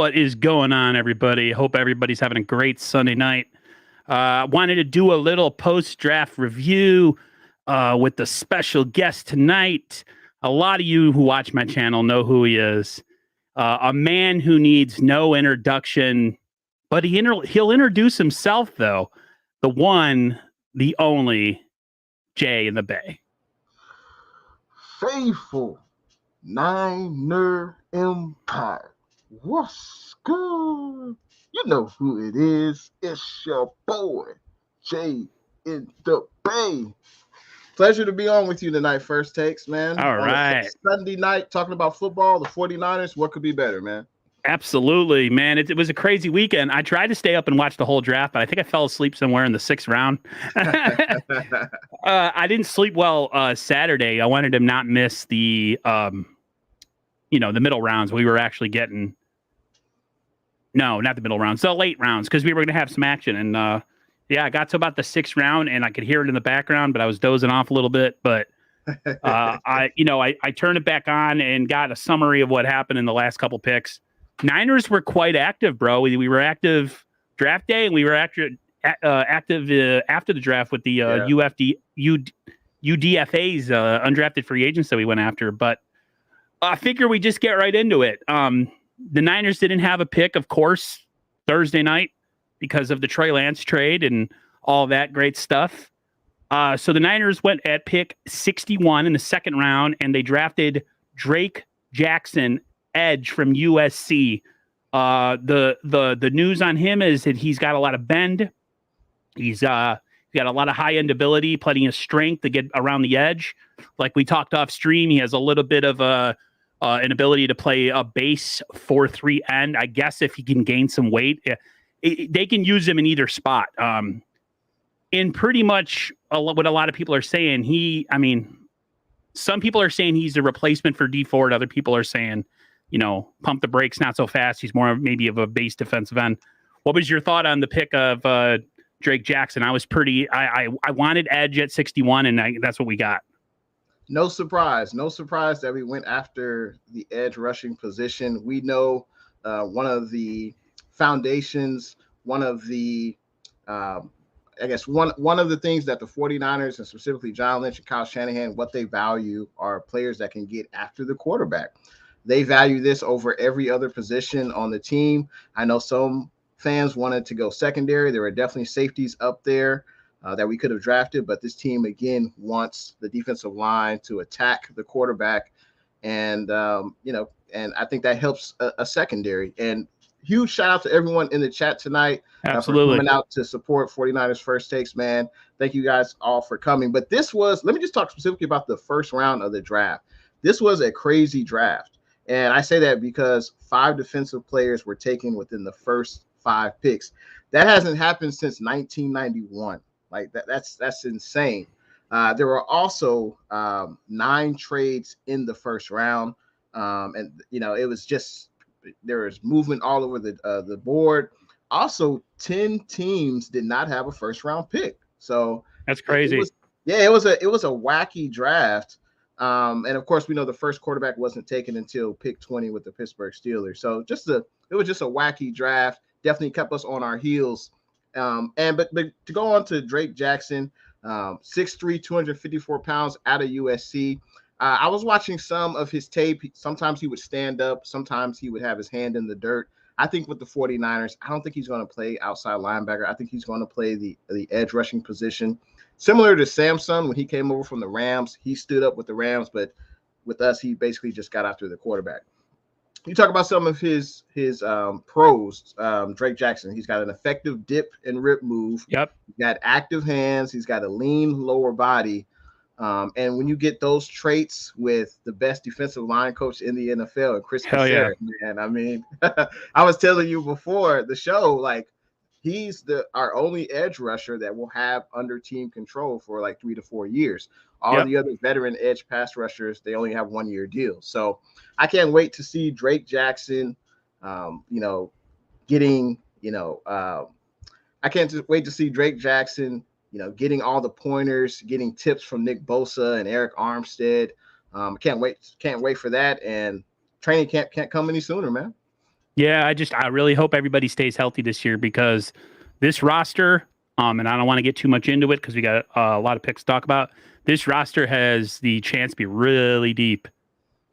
What is going on, everybody? Hope everybody's having a great Sunday night. Wanted to do a little post-draft review with the special guest tonight. A lot of you who watch my channel know who he is. A man who needs no introduction, but he'll introduce himself, though. The one, the only, Jay in the Bay. Faithful Niner Empire. What's good? You know who it is. It's your boy, Jay in the Bay. Pleasure to be on with you tonight, First Takes, man. All right. Sunday night, talking about football, the 49ers. What could be better, man? Absolutely, man. It was a crazy weekend. I tried to stay up and watch the whole draft, but I think I fell asleep somewhere in the 6th round. I didn't sleep well Saturday. I wanted to not miss the middle rounds. We were actually getting no, not the middle rounds, the late rounds, because we were going to have some action. And I got to about the 6th round, and I could hear it in the background, but I was dozing off a little bit. But I turned it back on and got a summary of what happened in the last couple picks. Niners were quite active, bro. We were active draft day, and we were active after the draft with the UDFAs, undrafted free agents that we went after. But I figure we just get right into it. The Niners didn't have a pick, of course, Thursday night because of the Trey Lance trade and all that great stuff. So the Niners went at pick 61 in the 2nd round, and they drafted Drake Jackson, edge from USC. The news on him is that he's got a lot of bend. He's got a lot of high end ability, plenty of strength to get around the edge. Like we talked off stream, he has a little bit of an ability to play a base 4-3 end. I guess if he can gain some weight, they can use him in either spot. In pretty much what a lot of people are saying, some people are saying he's a replacement for D Ford. Other people are saying, pump the brakes, not so fast. He's more maybe of a base defensive end. What was your thought on the pick of Drake Jackson? I wanted edge at 61, and that's what we got. No surprise that we went after the edge rushing position. We know one of the foundations, one of the one of the things that the 49ers, and specifically John Lynch and Kyle Shanahan, what they value are players that can get after the quarterback. They value this over every other position on the team. I know some fans wanted to go secondary. There were definitely safeties up there that we could have drafted, but this team, again, wants the defensive line to attack the quarterback. And, and I think that helps a secondary. And huge shout out to everyone in the chat tonight. Absolutely. For coming out to support 49ers First Takes, man. Thank you guys all for coming. But let me just talk specifically about the 1st round of the draft. This was a crazy draft. And I say that because 5 defensive players were taken within the first 5 picks. That hasn't happened since 1991. Like that's insane. There were also 9 trades in the 1st round. And it was just, there was movement all over the board. Also, 10 teams did not have a 1st round pick. So that's crazy. It was a wacky draft. And of course, we know the first quarterback wasn't taken until pick 20 with the Pittsburgh Steelers. So it was just a wacky draft. Definitely kept us on our heels. But to go on to Drake Jackson, 6'3", 254 pounds out of USC. I was watching some of his tape. Sometimes he would stand up. Sometimes he would have his hand in the dirt. I think with the 49ers, I don't think he's going to play outside linebacker. I think he's going to play the edge rushing position. Similar to Samson, when he came over from the Rams, he stood up with the Rams, but with us, he basically just got after the quarterback. You talk about some of his pros, Drake Jackson. He's got an effective dip and rip move. Yep. He's got active hands. He's got a lean lower body. And when you get those traits with the best defensive line coach in the NFL, and Chris Cassera, man, I was telling you before the show, like, he's our only edge rusher that will have under team control for like 3 to 4 years. All the other veteran edge pass rushers, they only have 1-year deals. So I can't wait to see Drake Jackson, getting, I can't just wait to see Drake Jackson, getting all the pointers, getting tips from Nick Bosa and Eric Armstead. Can't wait for that. And training camp can't come any sooner, man. Yeah, I really hope everybody stays healthy this year because this roster, and I don't want to get too much into it because we got a lot of picks to talk about. This roster has the chance to be really deep,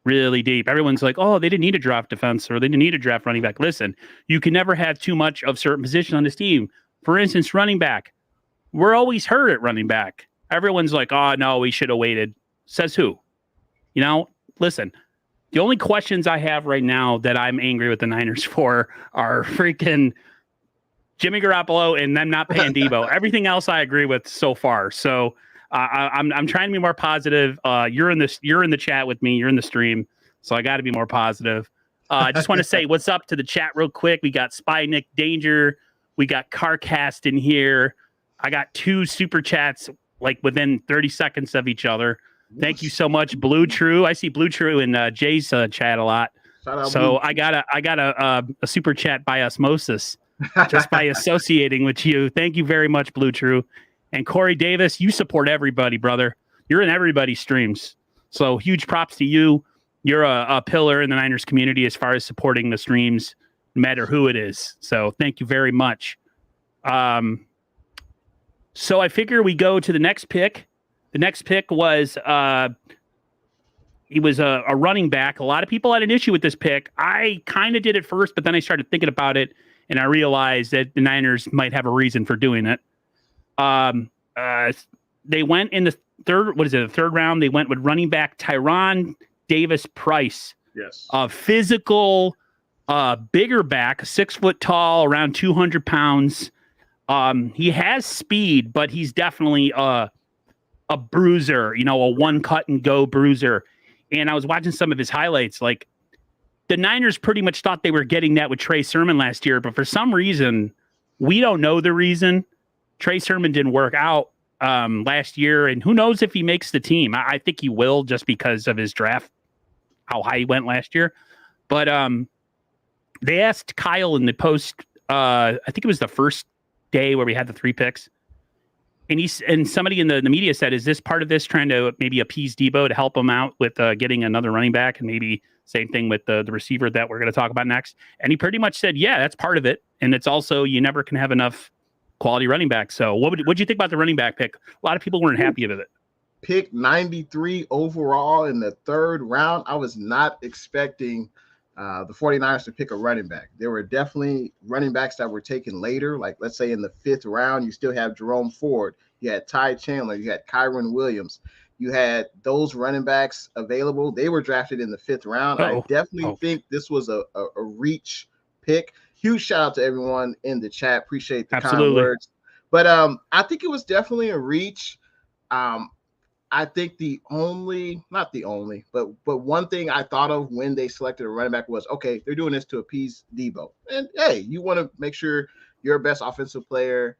really deep. Everyone's like, oh, they didn't need a draft defense or they didn't need a draft running back. Listen, you can never have too much of certain position on this team. For instance, running back. We're always hurt at running back. Everyone's like, oh, no, we should have waited. Says who? You know, listen, the only questions I have right now that I'm angry with the Niners for are freaking Jimmy Garoppolo and them not paying Debo. Everything else I agree with so far. So I'm trying to be more positive. You're in the chat with me. You're in the stream. So I got to be more positive. I just want to say what's up to the chat real quick. We got Spy Nick Danger. We got Carcast in here. I got 2 super chats like within 30 seconds of each other. Thank you so much, Blue True. I see Blue True in Jay's chat a lot. So I got a super chat by osmosis just by associating with you. Thank you very much, Blue True. And Corey Davis, you support everybody, brother. You're in everybody's streams. So huge props to you. You're a pillar in the Niners community as far as supporting the streams, no matter who it is. So thank you very much. So I figure we go to the next pick. The next pick was he was a running back. A lot of people had an issue with this pick. I kind of did it first, but then I started thinking about it, and I realized that the Niners might have a reason for doing it. They went in the third round. They went with running back Tyron Davis Price. Yes. A physical, bigger back, 6 foot tall, around 200 pounds. He has speed, but he's definitely a bruiser, a one cut and go bruiser. And I was watching some of his highlights. Like the Niners pretty much thought they were getting that with Trey Sermon last year, but for some reason, we don't know the reason. Trey Sermon didn't work out last year, and who knows if he makes the team. I think he will just because of his draft, how high he went last year. But they asked Kyle in the post, I think it was the first day where we had the 3 picks. And somebody in the media said, is this part of this trying to maybe appease Debo to help him out with getting another running back? And maybe same thing with the receiver that we're going to talk about next. And he pretty much said, yeah, that's part of it. And it's also, you never can have enough quality running back. So what'd you think about the running back pick? A lot of people weren't happy with it. Pick 93 overall in the 3rd round. I was not expecting the 49ers to pick a running back. There were definitely running backs that were taken later. Like, let's say in the 5th round, you still have Jerome Ford. You had Ty Chandler. You had Kyron Williams. You had those running backs available. They were drafted in the 5th round. I definitely think this was a reach pick. Huge shout out to everyone in the chat. Appreciate the kind words. But I think it was definitely a reach. I think not the only, but one thing I thought of when they selected a running back was, okay, they're doing this to appease Debo. And hey, you want to make sure your best offensive player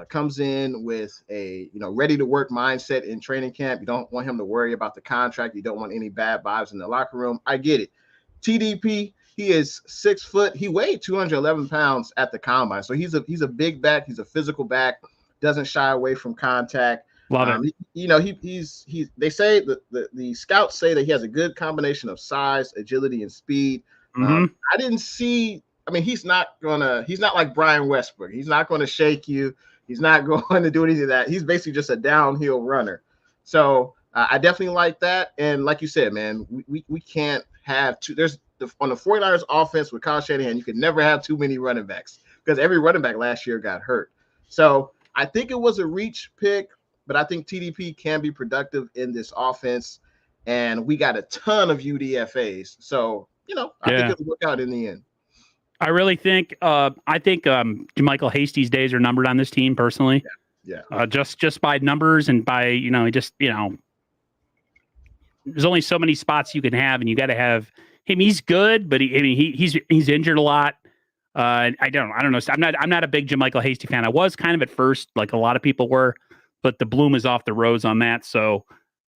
comes in with a ready to work mindset in training camp. You don't want him to worry about the contract. You don't want any bad vibes in the locker room. I get it. TDP, he is 6 foot. He weighed 211 pounds at the combine. So he's a big back. He's a physical back. Doesn't shy away from contact. Love it. They say the scouts say that he has a good combination of size, agility, and speed. I didn't see. I mean, he's not like Brian Westbrook. He's not going to shake you. He's not going to do anything of that. He's basically just a downhill runner. So I definitely like that. And like you said, man, we can't have two. On the 49ers offense with Kyle Shanahan, you could never have too many running backs because every running back last year got hurt. So I think it was a reach pick. But I think TDP can be productive in this offense, and we got a ton of UDFAs. So, I think it'll work out in the end. I really think Michael Hasty's days are numbered on this team personally. Yeah. Just by numbers and by, there's only so many spots you can have, and you got to have him. He's good, but he's injured a lot. I don't know. I'm not a big Michael Hasty fan. I was kind of at first, like a lot of people were. But the bloom is off the rose on that. So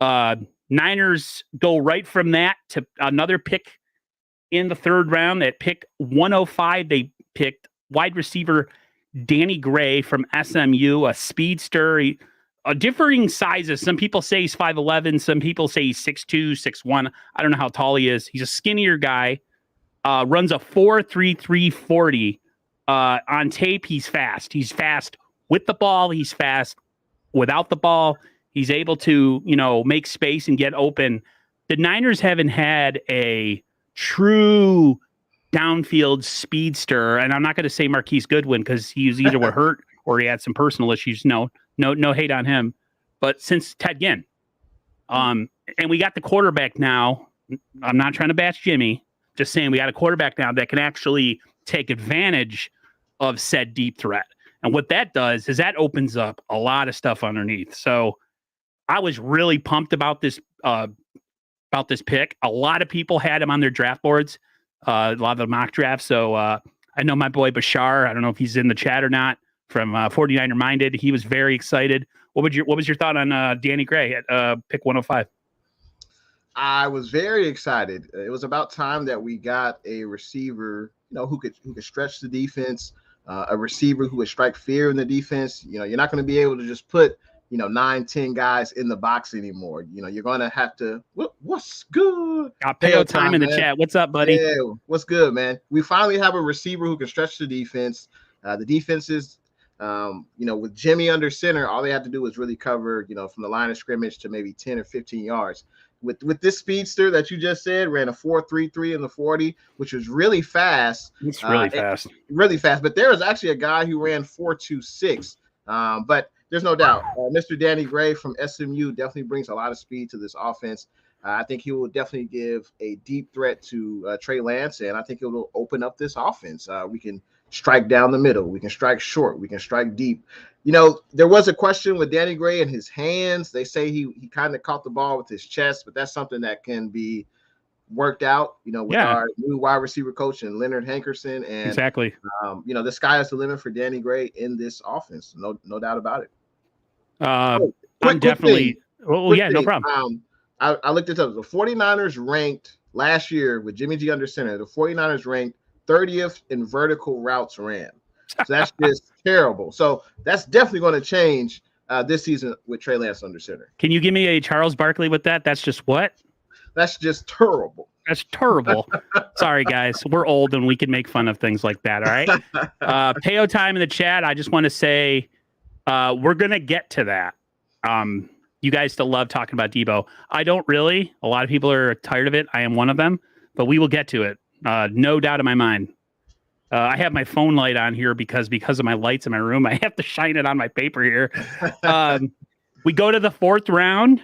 Niners go right from that to another pick in the 3rd round. At pick 105, they picked wide receiver Danny Gray from SMU, a speedster, differing sizes. Some people say he's 5'11". Some people say he's 6'2", 6'1". I don't know how tall he is. He's a skinnier guy. runs a 4.33 40. On tape, he's fast. He's fast with the ball. He's fast without the ball. He's able to, make space and get open. The Niners haven't had a true downfield speedster, and I'm not going to say Marquise Goodwin because he was either hurt or he had some personal issues. No hate on him. But since Ted Ginn, and we got the quarterback now. I'm not trying to bash Jimmy. Just saying we got a quarterback now that can actually take advantage of said deep threat. And what that does is that opens up a lot of stuff underneath. So I was really pumped about this pick. A lot of people had him on their draft boards, a lot of the mock drafts. So I know my boy Bashar, I don't know if he's in the chat or not, from 49er Minded. He was very excited. What was your thought on Danny Gray at pick 105? I was very excited. It was about time that we got a receiver, who could stretch the defense, a receiver who would strike fear in the defense. You're not going to be able to just put, 9-10 guys in the box anymore. You're going to have to. What's good? Got Peo time in the chat. What's up, buddy? Yeah, what's good, man? We finally have a receiver who can stretch the defense. The defenses, with Jimmy under center, all they have to do is really cover, from the line of scrimmage to maybe 10 or 15 yards. With this speedster that you just said, ran a 4.33 in the 40, which was really fast. It's really fast. Really fast. But there was actually a guy who ran 4.26. But there's no doubt. Mr. Danny Gray from SMU definitely brings a lot of speed to this offense. I think he will definitely give a deep threat to Trey Lance, and I think it will open up this offense. We can strike down the middle. We can strike short. We can strike deep. There was a question with Danny Gray and his hands. They say he kind of caught the ball with his chest, but that's something that can be worked out, with our new wide receiver coach and Leonard Hankerson. And exactly. The sky is the limit for Danny Gray in this offense. No doubt about it. I'm definitely. No problem. I looked it up. The 49ers ranked last year with Jimmy G under center. The 49ers ranked 30th in vertical routes ran. So that's just terrible. So that's definitely going to change this season with Trey Lance under center. Can you give me a Charles Barkley with that? That's just what? That's just terrible. That's terrible. Sorry, guys. We're old and we can make fun of things like that. All right. Peo time in the chat. I just want to say we're going to get to that. You guys still love talking about Debo. I don't really. A lot of people are tired of it. I am one of them, but we will get to it. No doubt in my mind. I have my phone light on here because of my lights in my room. I have to shine it on my paper here. We go to the 4th round,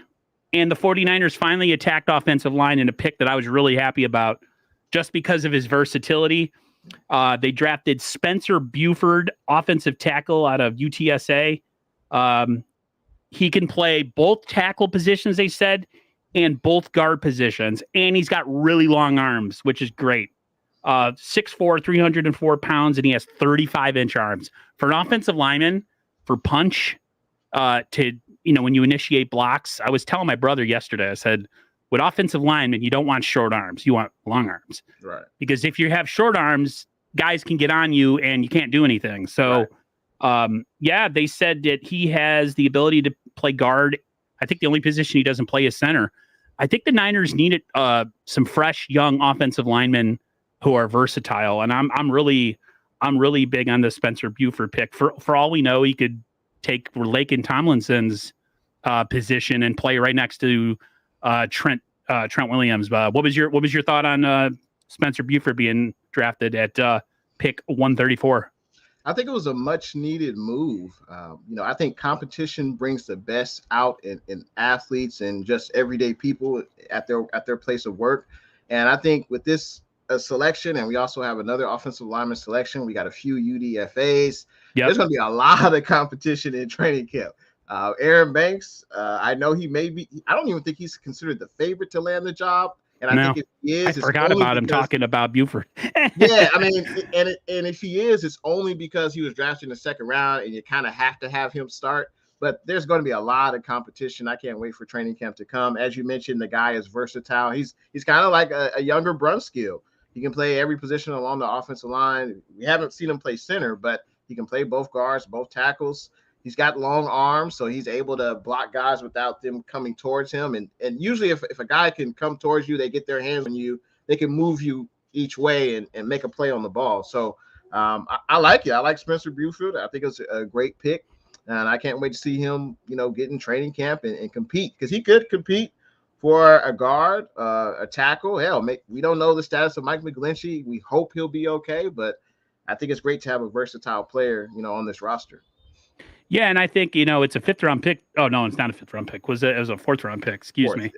and the 49ers finally attacked offensive line in a pick that I was really happy about just because of his versatility. They drafted Spencer Buford, offensive tackle out of UTSA. He can play both tackle positions, they said, and both guard positions. And he's got really long arms, which is great. 6'4", 304 pounds, and he has 35-inch arms. For an offensive lineman, for punch, when you initiate blocks, I was telling my brother yesterday, I said, with offensive linemen, you don't want short arms. You want long arms. Right. Because if you have short arms, guys can get on you and you can't do anything. So, they said that he has the ability to play guard. I think the only position he doesn't play is center. I think the Niners needed some fresh, young offensive linemen who are versatile. And I'm really big on the Spencer Buford pick. For all we know, he could take Laken Tomlinson's position and play right next to Trent Williams. What was your thought on Spencer Buford being drafted at pick 134? I think it was a much needed move. I think competition brings the best out in athletes and just everyday people at their place of work. And I think with this selection, and we also have another offensive lineman selection, we got a few UDFAs. Yep. There's going to be a lot of competition in training camp. Aaron Banks, I know he may be. I don't even think he's considered the favorite to land the job. And I think if he is, I forgot about him talking about Buford. Yeah, I mean, and if he is, it's only because he was drafted in the 2nd round, and you kind of have to have him start. But there's going to be a lot of competition. I can't wait for training camp to come. As you mentioned, the guy is versatile. He's kind of like a younger Brunskill. He can play every position along the offensive line. We haven't seen him play center, but he can play both guards, both tackles. He's got long arms, so he's able to block guys without them coming towards him. And usually if a guy can come towards you, they get their hands on you, they can move you each way and make a play on the ball. So I like it. I like Spencer Buford. I think it's a great pick. And I can't wait to see him, get in training camp and compete, because he could compete for a guard, a tackle. Hell, we don't know the status of Mike McGlinchey. We hope he'll be okay, but I think it's great to have a versatile player, on this roster. Yeah, and I think, it's a 5th-round pick. Oh, no, it's not a 5th-round pick. It was a 4th-round pick. Excuse me.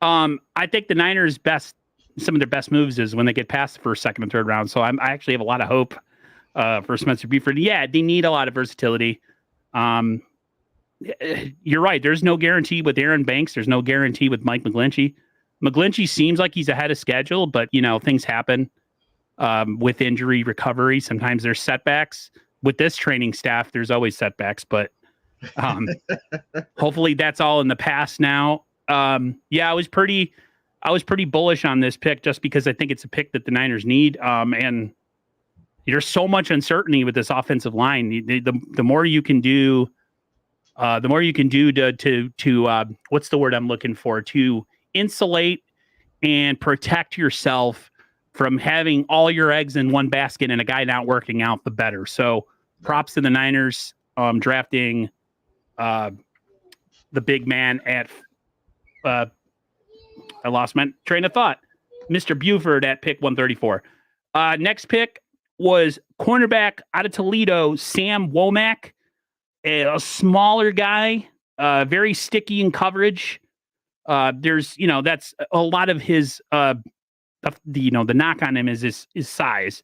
I think the Niners' some of their best moves is when they get past the 1st, 2nd, and 3rd round. So I actually have a lot of hope for Spencer Buford. Yeah, they need a lot of versatility. You're right. There's no guarantee with Aaron Banks. There's no guarantee with Mike McGlinchey. McGlinchey seems like he's ahead of schedule, but things happen with injury recovery. Sometimes there's setbacks. With this training staff, there's always setbacks, but hopefully that's all in the past now. I was pretty bullish on this pick just because I think it's a pick that the Niners need. And there's so much uncertainty with this offensive line. The more you can do, to what's the word I'm looking for, to insulate and protect yourself from having all your eggs in one basket and a guy not working out, the better. So props to the Niners drafting the big man at I lost my train of thought. Mr. Buford at pick 134. Next pick was cornerback out of Toledo, Sam Womack, a smaller guy, very sticky in coverage. There's, that's a lot of his, the knock on him is his size,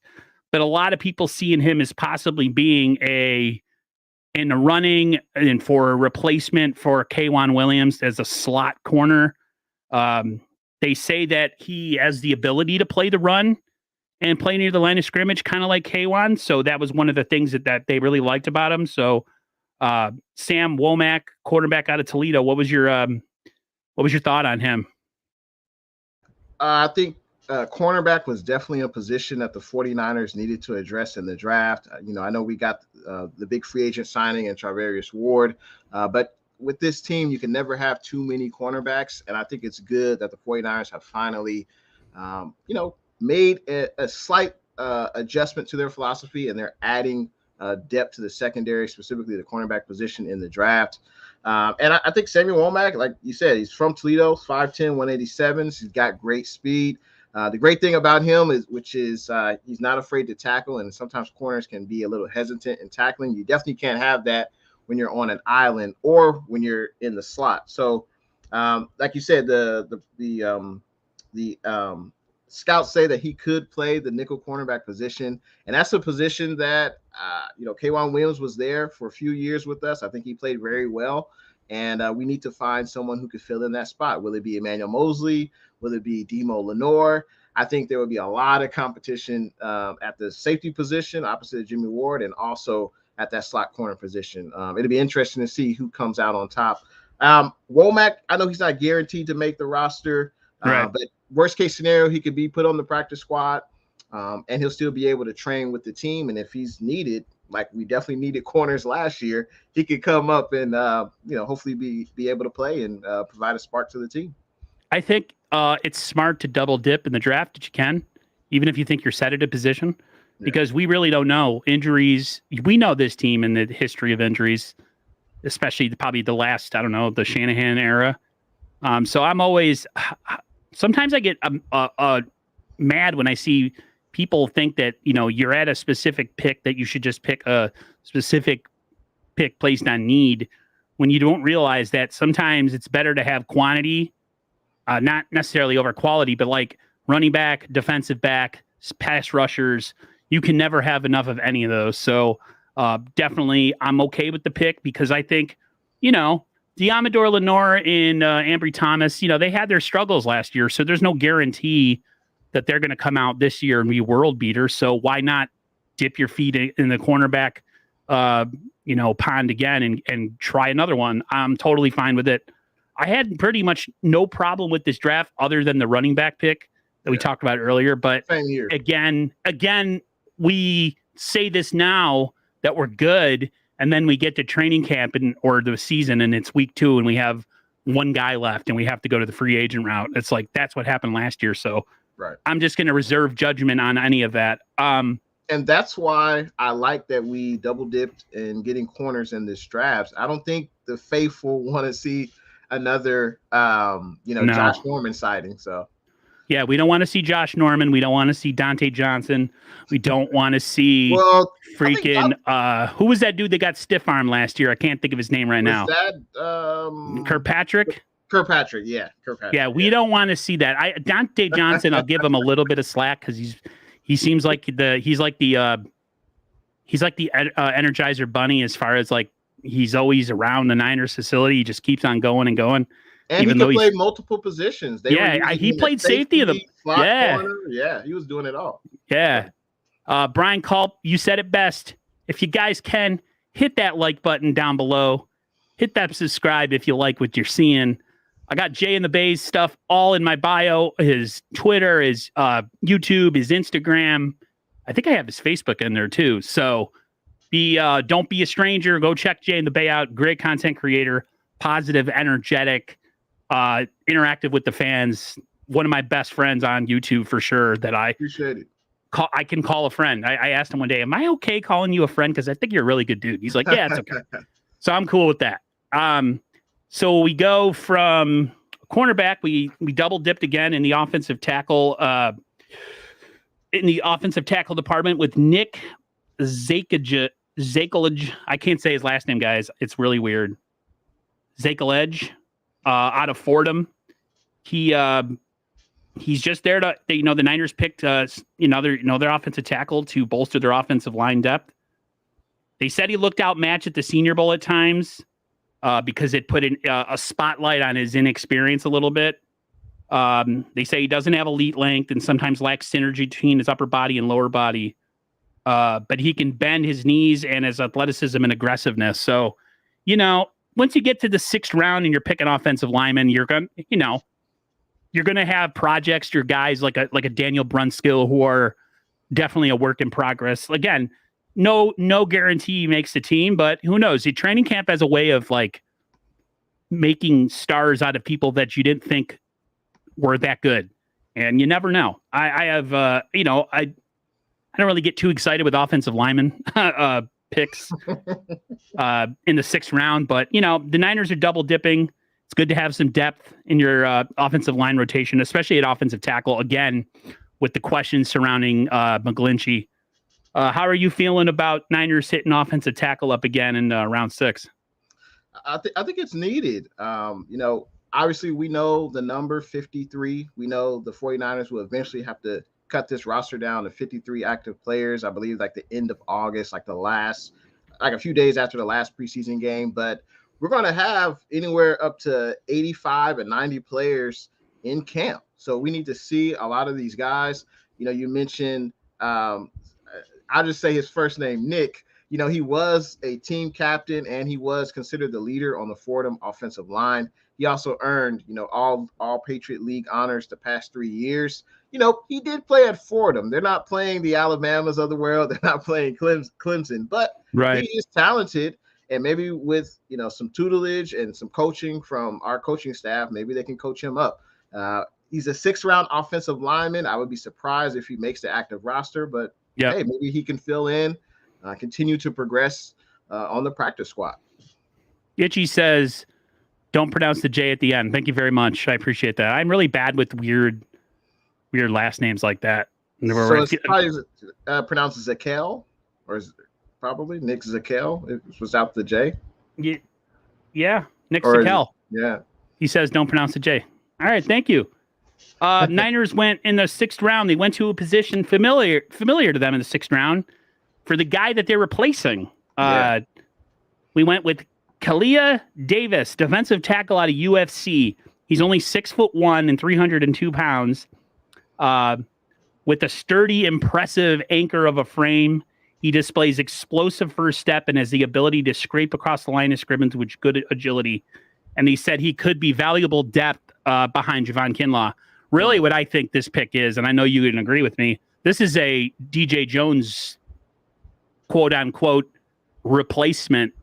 but a lot of people seeing him as possibly being in the running and for a replacement for K'Wan Williams as a slot corner. They say that he has the ability to play the run and play near the line of scrimmage, kind of like K'Wan. So that was one of the things that they really liked about him. So Sam Womack, quarterback out of Toledo, what was your thought on him? I think cornerback was definitely a position that the 49ers needed to address in the draft. I know we got the big free agent signing in Charvarius Ward, but with this team, you can never have too many cornerbacks. And I think it's good that the 49ers have finally, made a slight adjustment to their philosophy, and they're adding depth to the secondary, specifically the cornerback position in the draft. And I think Samuel Womack, like you said, he's from Toledo, 5'10", 187. He's got great speed. The great thing about him is he's not afraid to tackle, and sometimes corners can be a little hesitant in tackling. You definitely can't have that when you're on an island or when you're in the slot. So, like you said, the scouts say that he could play the nickel cornerback position, and that's a position that K'Wan Williams was there for a few years with us. I think he played very well, and we need to find someone who could fill in that spot. Will it be Emmanuel Mosley? Will it be Demo Lenore? I think there will be a lot of competition at the safety position opposite of Jimmy Ward, and also at that slot corner position. It'll be interesting to see who comes out on top. Womack, I know he's not guaranteed to make the roster, right. But worst case scenario, he could be put on the practice squad, and he'll still be able to train with the team. And if he's needed, like we definitely needed corners last year, he could come up and hopefully be able to play and provide a spark to the team. I think it's smart to double dip in the draft if you can, even if you think you're set at a position, because we really don't know injuries. We know this team and the history of injuries, especially probably the last, the Shanahan era. So I'm always, sometimes I get mad when I see people think that, you're at a specific pick, that you should just pick a specific pick based on need, when you don't realize that sometimes it's better to have quantity, not necessarily over quality, but like running back, defensive back, pass rushers. You can never have enough of any of those. So definitely I'm okay with the pick, because I think, Diamador Lenore and Ambry Thomas, they had their struggles last year. So there's no guarantee that they're going to come out this year and be world beaters. So why not dip your feet in the cornerback, pond again and try another one? I'm totally fine with it. I had pretty much no problem with this draft other than the running back pick that we talked about earlier. But again, we say this now that we're good, and then we get to training camp or the season, and it's week 2, and we have one guy left, and we have to go to the free agent route. It's like, that's what happened last year. So Right. I'm just going to reserve judgment on any of that. And that's why I like that we double dipped in getting corners in this draft. I don't think the faithful want to see another, Josh Norman sighting. So, yeah, we don't want to see Josh Norman. We don't want to see Dante Johnson. We don't want to see freaking who was that dude that got stiff arm last year? I can't think of his name right now. That Kirkpatrick? Kirkpatrick, yeah. Kirkpatrick. Yeah, we don't want to see that. Dante Johnson, I'll give him a little bit of slack because he seems like the Energizer Bunny as far as like he's always around the Niners facility. He just keeps on going and going. And even he could play multiple positions. He played safety of the corner. Yeah, he was doing it all. Yeah. Brian Culp, you said it best. If you guys can, hit that like button down below. Hit that subscribe if you like what you're seeing. I got Jay and the Bays stuff all in my bio. His Twitter, his YouTube, his Instagram. I think I have his Facebook in there too. So don't be a stranger. Go check Jay and the Bay out. Great content creator, positive, energetic, interactive with the fans. One of my best friends on YouTube for sure that I appreciate it. I can call a friend. I asked him one day, am I okay calling you a friend? Because I think you're a really good dude. He's like, yeah, it's okay. So I'm cool with that. So we go from cornerback. We double dipped again in the offensive tackle department with Nick Zakelage. I can't say his last name, guys. It's really weird. Zakelage out of Fordham. He's just there to, the Niners picked their offensive tackle to bolster their offensive line depth. They said he looked outmatched at the Senior Bowl at times because it put a spotlight on his inexperience a little bit. They say he doesn't have elite length and sometimes lacks synergy between his upper body and lower body. But he can bend his knees and his athleticism and aggressiveness. So, once you get to the 6th round and you're picking offensive linemen, you're going to have projects, your guys like a Daniel Brunskill who are definitely a work in progress. Again, no guarantee he makes the team, but who knows? The training camp has a way of like making stars out of people that you didn't think were that good. And you never know. I have, I don't really get too excited with offensive linemen picks in the 6th round, but the Niners are double dipping. It's good to have some depth in your offensive line rotation, especially at offensive tackle. Again, with the questions surrounding McGlinchey. How are you feeling about Niners hitting offensive tackle up again in round 6? I think it's needed. Obviously we know the number 53. We know the 49ers will eventually have to cut this roster down to 53 active players. I believe like the end of August, like a few days after the last preseason game. But we're going to have anywhere up to 85 and 90 players in camp. So we need to see a lot of these guys. You mentioned, I'll just say his first name, Nick. He was a team captain and he was considered the leader on the Fordham offensive line. He also earned, all Patriot League honors the past 3 years. He did play at Fordham. They're not playing the Alabamas of the world. They're not playing Clemson, but he is talented. And maybe with, some tutelage and some coaching from our coaching staff, maybe they can coach him up. He's a 6th round offensive lineman. I would be surprised if he makes the active roster, but hey, maybe he can fill in, continue to progress on the practice squad. Itchy says, don't pronounce the J at the end. Thank you very much. I appreciate that. I'm really bad with weird last names like that. So it's probably pronounced Zakel, or is it probably Nick Zakel? It was without the J. Yeah, Nick Zakel. Yeah. He says don't pronounce the J. All right, thank you. Niners went in the 6th round. They went to a position familiar to them in the 6th round for the guy that they're replacing. We went with Khalia Davis, defensive tackle out of UFC. He's only 6'1" and 302 pounds. With a sturdy, impressive anchor of a frame, he displays explosive first step and has the ability to scrape across the line of scrimmage with good agility. And he said he could be valuable depth behind Javon Kinlaw. Really what I think this pick is, and I know you can agree with me, this is a DJ Jones, quote-unquote, replacement.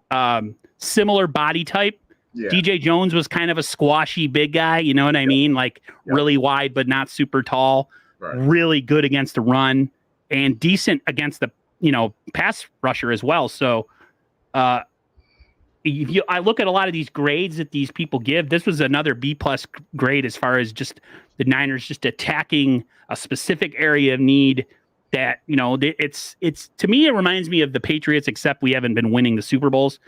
Similar body type. Yeah. DJ Jones was kind of a squashy big guy, you know what I mean? Like really wide, but not super tall. really good against the run and decent against the, pass rusher as well. So I look at a lot of these grades that these people give. This was another B+ grade as far as just the Niners just attacking a specific area of need that, it's to me, it reminds me of the Patriots, except we haven't been winning the Super Bowls.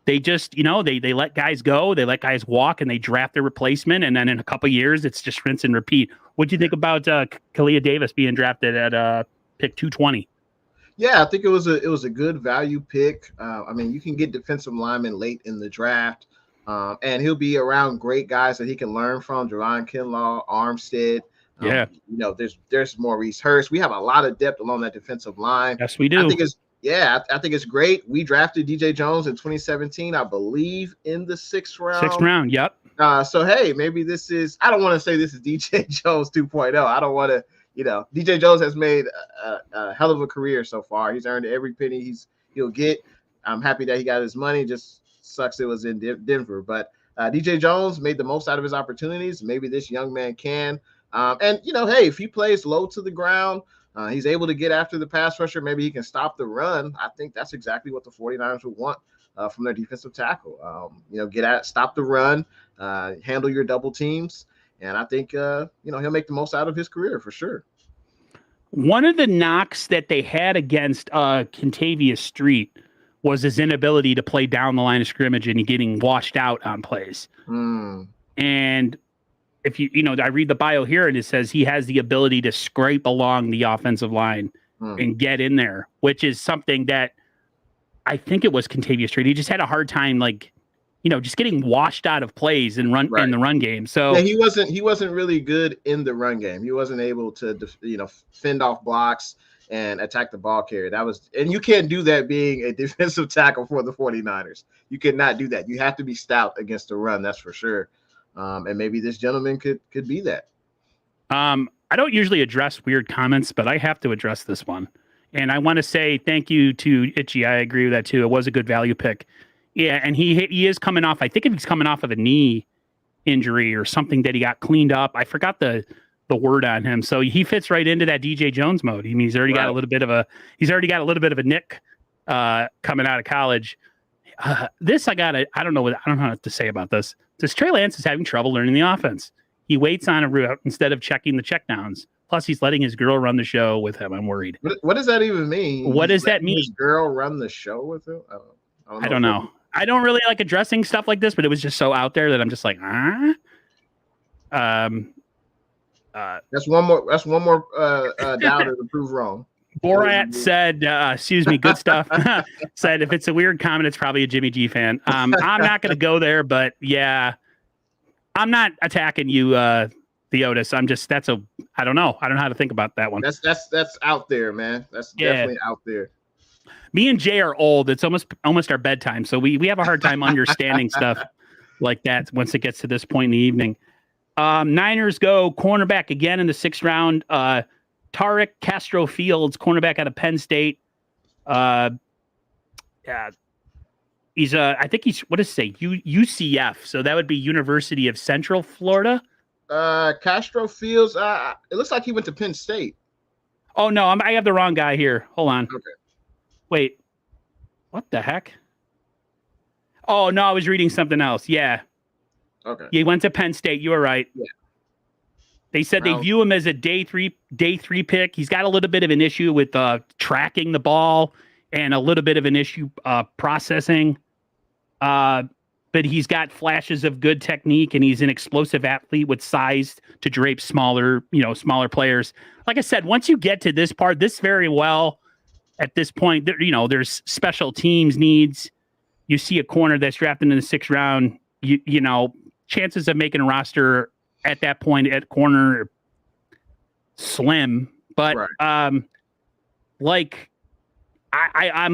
They just, they let guys go, they let guys walk, and they draft their replacement. And then in a couple of years, it's just rinse and repeat. What do you think about Khalia Davis being drafted at pick 220? Yeah, I think it was a good value pick. I mean, you can get defensive linemen late in the draft, and he'll be around great guys that he can learn from. Javon Kinlaw, Armstead. There's Maurice Hurst. We have a lot of depth along that defensive line. Yes, we do. I think it's great. We drafted DJ Jones in 2017, I believe, in the 6th round. 6th round, yep. So hey, maybe this is. I don't want to say this is DJ Jones 2.0. I don't want to. DJ Jones has made a hell of a career so far. He's earned every penny he'll get. I'm happy that he got his money. Just sucks it was in Denver. But DJ Jones made the most out of his opportunities. Maybe this young man can. Hey, if he plays low to the ground, he's able to get after the pass rusher. Maybe he can stop the run. I think that's exactly what the 49ers would want from their defensive tackle. Stop the run, handle your double teams. And I think, he'll make the most out of his career for sure. One of the knocks that they had against Kentavious Street was his inability to play down the line of scrimmage and getting washed out on plays. And if I read the bio here and it says he has the ability to scrape along the offensive line and get in there, which is something that I think it was Kentavious Street. He just had a hard time, just getting washed out of plays and in the run game. So yeah, he wasn't really good in the run game. He wasn't able to fend off blocks and attack the ball carrier. And you can't do that being a defensive tackle for the 49ers. You cannot do that. You have to be stout against the run, that's for sure. And maybe this gentleman could be that. I don't usually address weird comments, but I have to address this one. And I want to say thank you to Itchy. I agree with that too. It was a good value pick. Yeah, and he is coming off, I think he's coming off of a knee injury or something that he got cleaned up. I forgot the word on him. So he fits right into that DJ Jones mode. I mean, he's already got a little bit of a nick coming out of college. I don't know what to say about this. This Trey Lance is having trouble learning the offense. He waits on a route instead of checking the checkdowns. Plus, he's letting his girl run the show with him. I'm worried. What does that even mean? What does that mean? His girl run the show with him? I don't know. I don't really like addressing stuff like this, but it was just so out there that I'm just like, That's one more doubter to prove wrong. Borat said, good stuff. Said if it's a weird comment, it's probably a Jimmy G fan. I'm not going to go there, but yeah, I'm not attacking you, Theotis. I don't know. I don't know how to think about that one. That's out there, man. That's definitely out there. Me and Jay are old. It's almost our bedtime. So we have a hard time understanding stuff like that once it gets to this point in the evening. Niners go cornerback again in the 6th round. Tarek Castro Fields, cornerback out of Penn State. He's what does it say? UCF. So that would be University of Central Florida. Castro Fields. It looks like he went to Penn State. Oh no, I have the wrong guy here. Hold on. Okay. Wait, what the heck? Oh no, I was reading something else. Yeah. Okay. He went to Penn State. You were right. Yeah. They said they view him as a day three pick. He's got a little bit of an issue with tracking the ball and a little bit of an issue processing. But he's got flashes of good technique, and he's an explosive athlete with size to drape smaller players. Like I said, once you get to this part, this very well at this point, there's special teams needs. You see a corner that's drafted in the 6th round, chances of making a roster at that point at corner slim. But I'm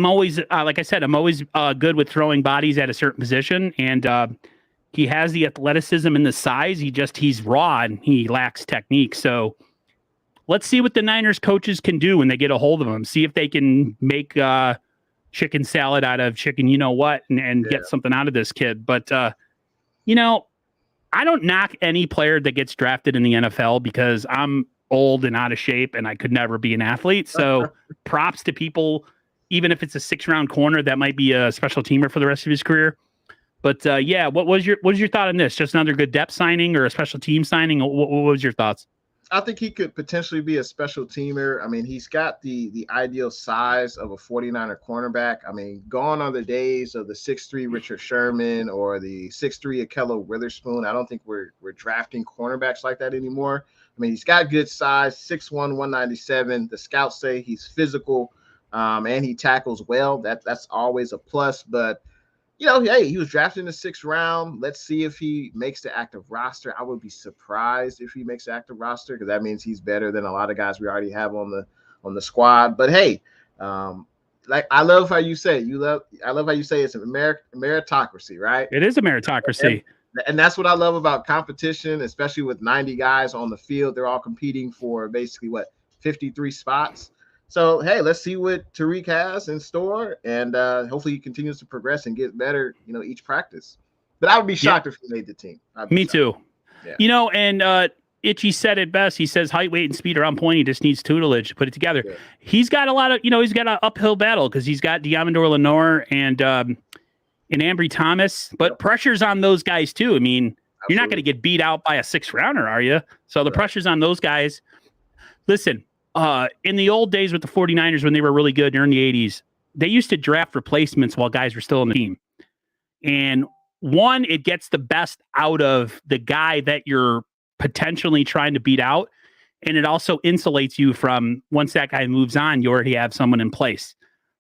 always like I said, I'm always good with throwing bodies at a certain position, and he has the athleticism and the size. He's raw and he lacks technique. So let's see what the Niners coaches can do when they get a hold of him. See if they can make chicken salad out of chicken, and get something out of this kid. But I don't knock any player that gets drafted in the NFL because I'm old and out of shape, and I could never be an athlete. So props to people, even if it's a 6-round corner, that might be a special teamer for the rest of his career. But yeah, what was your thought on this? Just another good depth signing or a special team signing? What was your thoughts? I think he could potentially be a special teamer. I mean, he's got the ideal size of a 49er cornerback. I mean, gone are the days of the 6'3" Richard Sherman or the 6'3" Akello Witherspoon. I don't think we're drafting cornerbacks like that anymore. I mean, he's got good size, 6'1", 197. The scouts say he's physical, and he tackles well. That's always a plus. But hey, he was drafted in the 6th round. Let's see if he makes the active roster. I would be surprised if he makes the active roster, because that means he's better than a lot of guys we already have on the squad. But hey, I love how you say it. I love how you say it's a meritocracy, right? It is a meritocracy. And that's what I love about competition, especially with 90 guys on the field. They're all competing for basically 53 spots. So, hey, let's see what Tariq has in store, and hopefully he continues to progress and get better, each practice. But I would be shocked if he made the team. Me too. Yeah. And Itchy said it best. He says height, weight, and speed are on point. He just needs tutelage to put it together. Yeah. He's got a lot of, he's got an uphill battle because he's got Diamondor Lenore and Ambry Thomas, but pressure's on those guys too. I mean, you're not going to get beat out by a 6th rounder, are you? So the pressure's on those guys. Listen, in the old days with the 49ers, when they were really good during the 80s, they used to draft replacements while guys were still in the team. And one, it gets the best out of the guy that you're potentially trying to beat out. And it also insulates you from, once that guy moves on, you already have someone in place.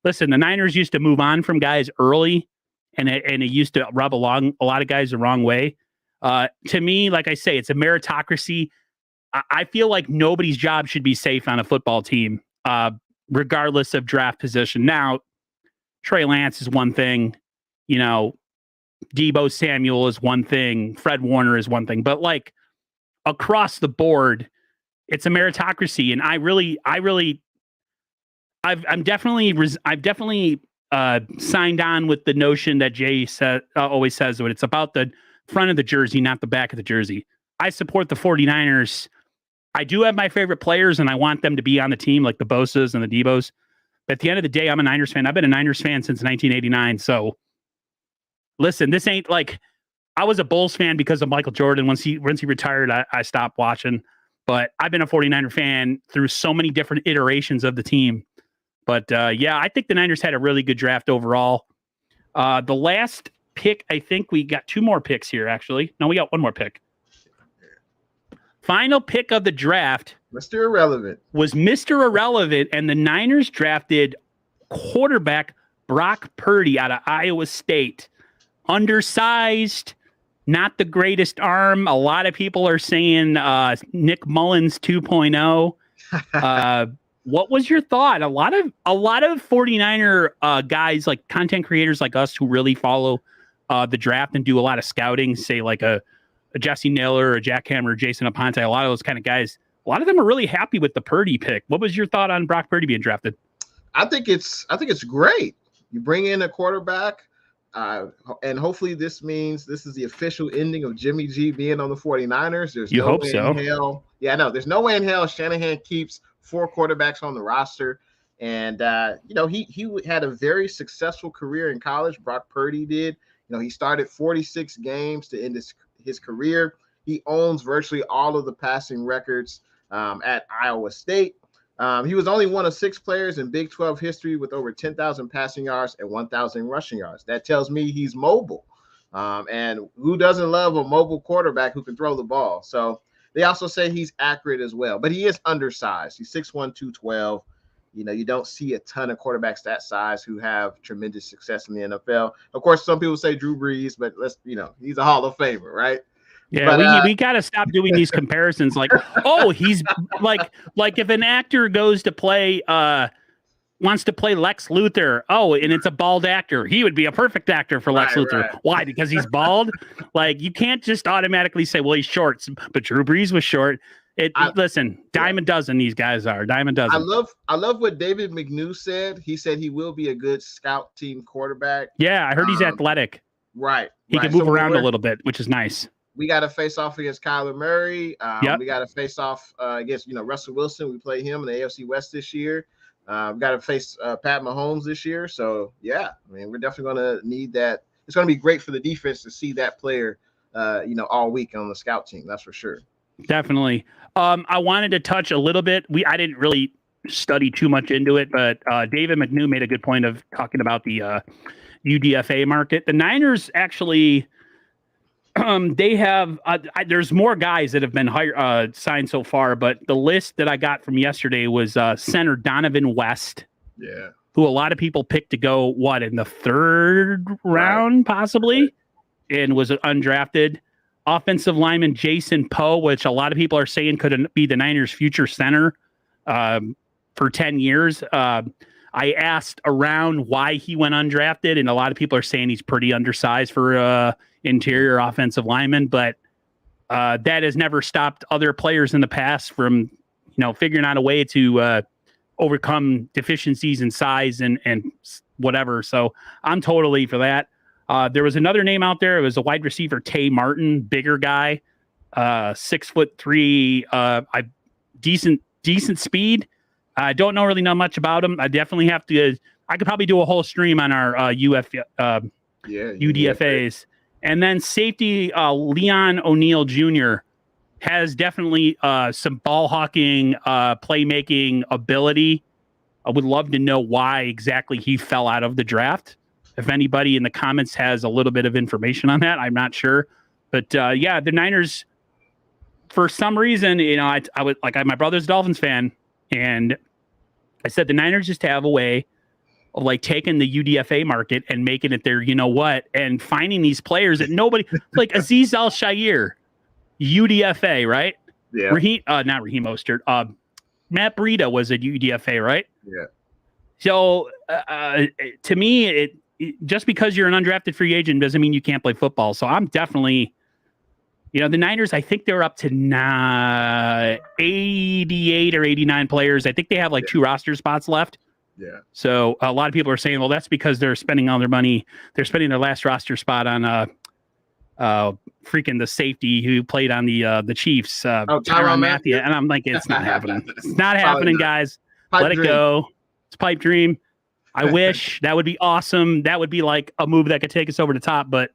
Listen, the Niners used to move on from guys early, and it used to rub along a lot of guys the wrong way. To me, like I say, it's a meritocracy. I feel like nobody's job should be safe on a football team, regardless of draft position. Now, Trey Lance is one thing, Debo Samuel is one thing, Fred Warner is one thing, but across the board, it's a meritocracy. And I've definitely signed on with the notion that Jay always says that it's about the front of the jersey, not the back of the jersey. I support the 49ers. I do have my favorite players, and I want them to be on the team, like the Bosas and the Debos. But at the end of the day, I'm a Niners fan. I've been a Niners fan since 1989. So listen, this ain't I was a Bulls fan because of Michael Jordan. Once he retired, I stopped watching. But I've been a 49er fan through so many different iterations of the team. But yeah, I think the Niners had a really good draft overall. The last pick, I think we got 2 more picks here, actually. No, we got 1 more pick. Final pick of the draft. Mr. Irrelevant. Was Mr. Irrelevant, and the Niners drafted quarterback Brock Purdy out of Iowa State. Undersized, not the greatest arm. A lot of people are saying Nick Mullins 2.0. What was your thought? A lot of 49er guys, like content creators like us who really follow the draft and do a lot of scouting, say like a Jesse Naylor, a Jack Hammer, Jason Aponte, a lot of those kind of guys, a lot of them are really happy with the Purdy pick. What was your thought on Brock Purdy being drafted? I think it's great. You bring in a quarterback, and hopefully this means this is the official ending of Jimmy G being on the 49ers. There's you no hope way so. in hell. Yeah, no, there's no way in hell Shanahan keeps 4 quarterbacks on the roster. And he had a very successful career in college. Brock Purdy did. He started 46 games to end his career. He owns virtually all of the passing records at Iowa State. He was only one of 6 players in Big 12 history with over 10,000 passing yards and 1,000 rushing yards. That tells me he's mobile. And who doesn't love a mobile quarterback who can throw the ball? So they also say he's accurate as well, but he is undersized. He's 6'1", 212. You don't see a ton of quarterbacks that size who have tremendous success in the NFL. Of course, some people say Drew Brees, but he's a Hall of Famer, right? Yeah, but, we got to stop doing these comparisons. Like, oh, he's like if an actor goes to play, wants to play Lex Luthor. Oh, and it's a bald actor. He would be a perfect actor for Lex Luthor. Right. Why? Because he's bald? Like, you can't just automatically say, well, he's short. But Drew Brees was short. Listen, dime a dozen these guys are. Dime a dozen. I love what David McNew said. He said he will be a good scout team quarterback. Yeah, I heard he's athletic. Right. He can move around a little bit, which is nice. We got to face off against Kyler Murray. Yep. We got to face off against Russell Wilson. We play him in the AFC West this year. We got to face Pat Mahomes this year. So yeah, I mean, we're definitely going to need that. It's going to be great for the defense to see that player, all week on the scout team. That's for sure. Definitely. I wanted to touch a little bit. I didn't really study too much into it, but David McNew made a good point of talking about the UDFA market. The Niners actually, they have there's more guys that have been signed so far, but the list that I got from yesterday was center Donovan West, who a lot of people picked to go in the third round possibly, and was undrafted. Offensive lineman Jason Poe, which a lot of people are saying could be the Niners' future center for 10 years. I asked around why he went undrafted, and a lot of people are saying he's pretty undersized for interior offensive lineman, but that has never stopped other players in the past from, figuring out a way to overcome deficiencies in size and whatever. So I'm totally for that. There was another name out there. It was a wide receiver, Tay Martin, bigger guy, 6'3", decent speed. I don't really know much about him. I definitely have to. I could probably do a whole stream on our UDFAs. And then safety Leon O'Neal Jr. has definitely some ball hawking, playmaking ability. I would love to know why exactly he fell out of the draft. If anybody in the comments has a little bit of information on that, I'm not sure. But the Niners, for some reason, I would my brother's a Dolphins fan, and I said the Niners just have a way of taking the UDFA market and making it their, and finding these players that nobody like Azeez Al-Shaair, UDFA, right? Yeah. Not Raheem Mostert. Matt Breida was a UDFA, right? Yeah. So to me, just because you're an undrafted free agent doesn't mean you can't play football. So I'm definitely, the Niners, I think they're up to 88 or 89 players. I think they have 2 roster spots left. Yeah. So a lot of people are saying, well, that's because they're spending all their money. They're spending their last roster spot on freaking the safety who played on the Chiefs, Tyron Matthew. And I'm like, it's not happening. It's not happening, guys. Let it go. It's a pipe dream. I wish. That would be awesome. That would be like a move that could take us over the top, but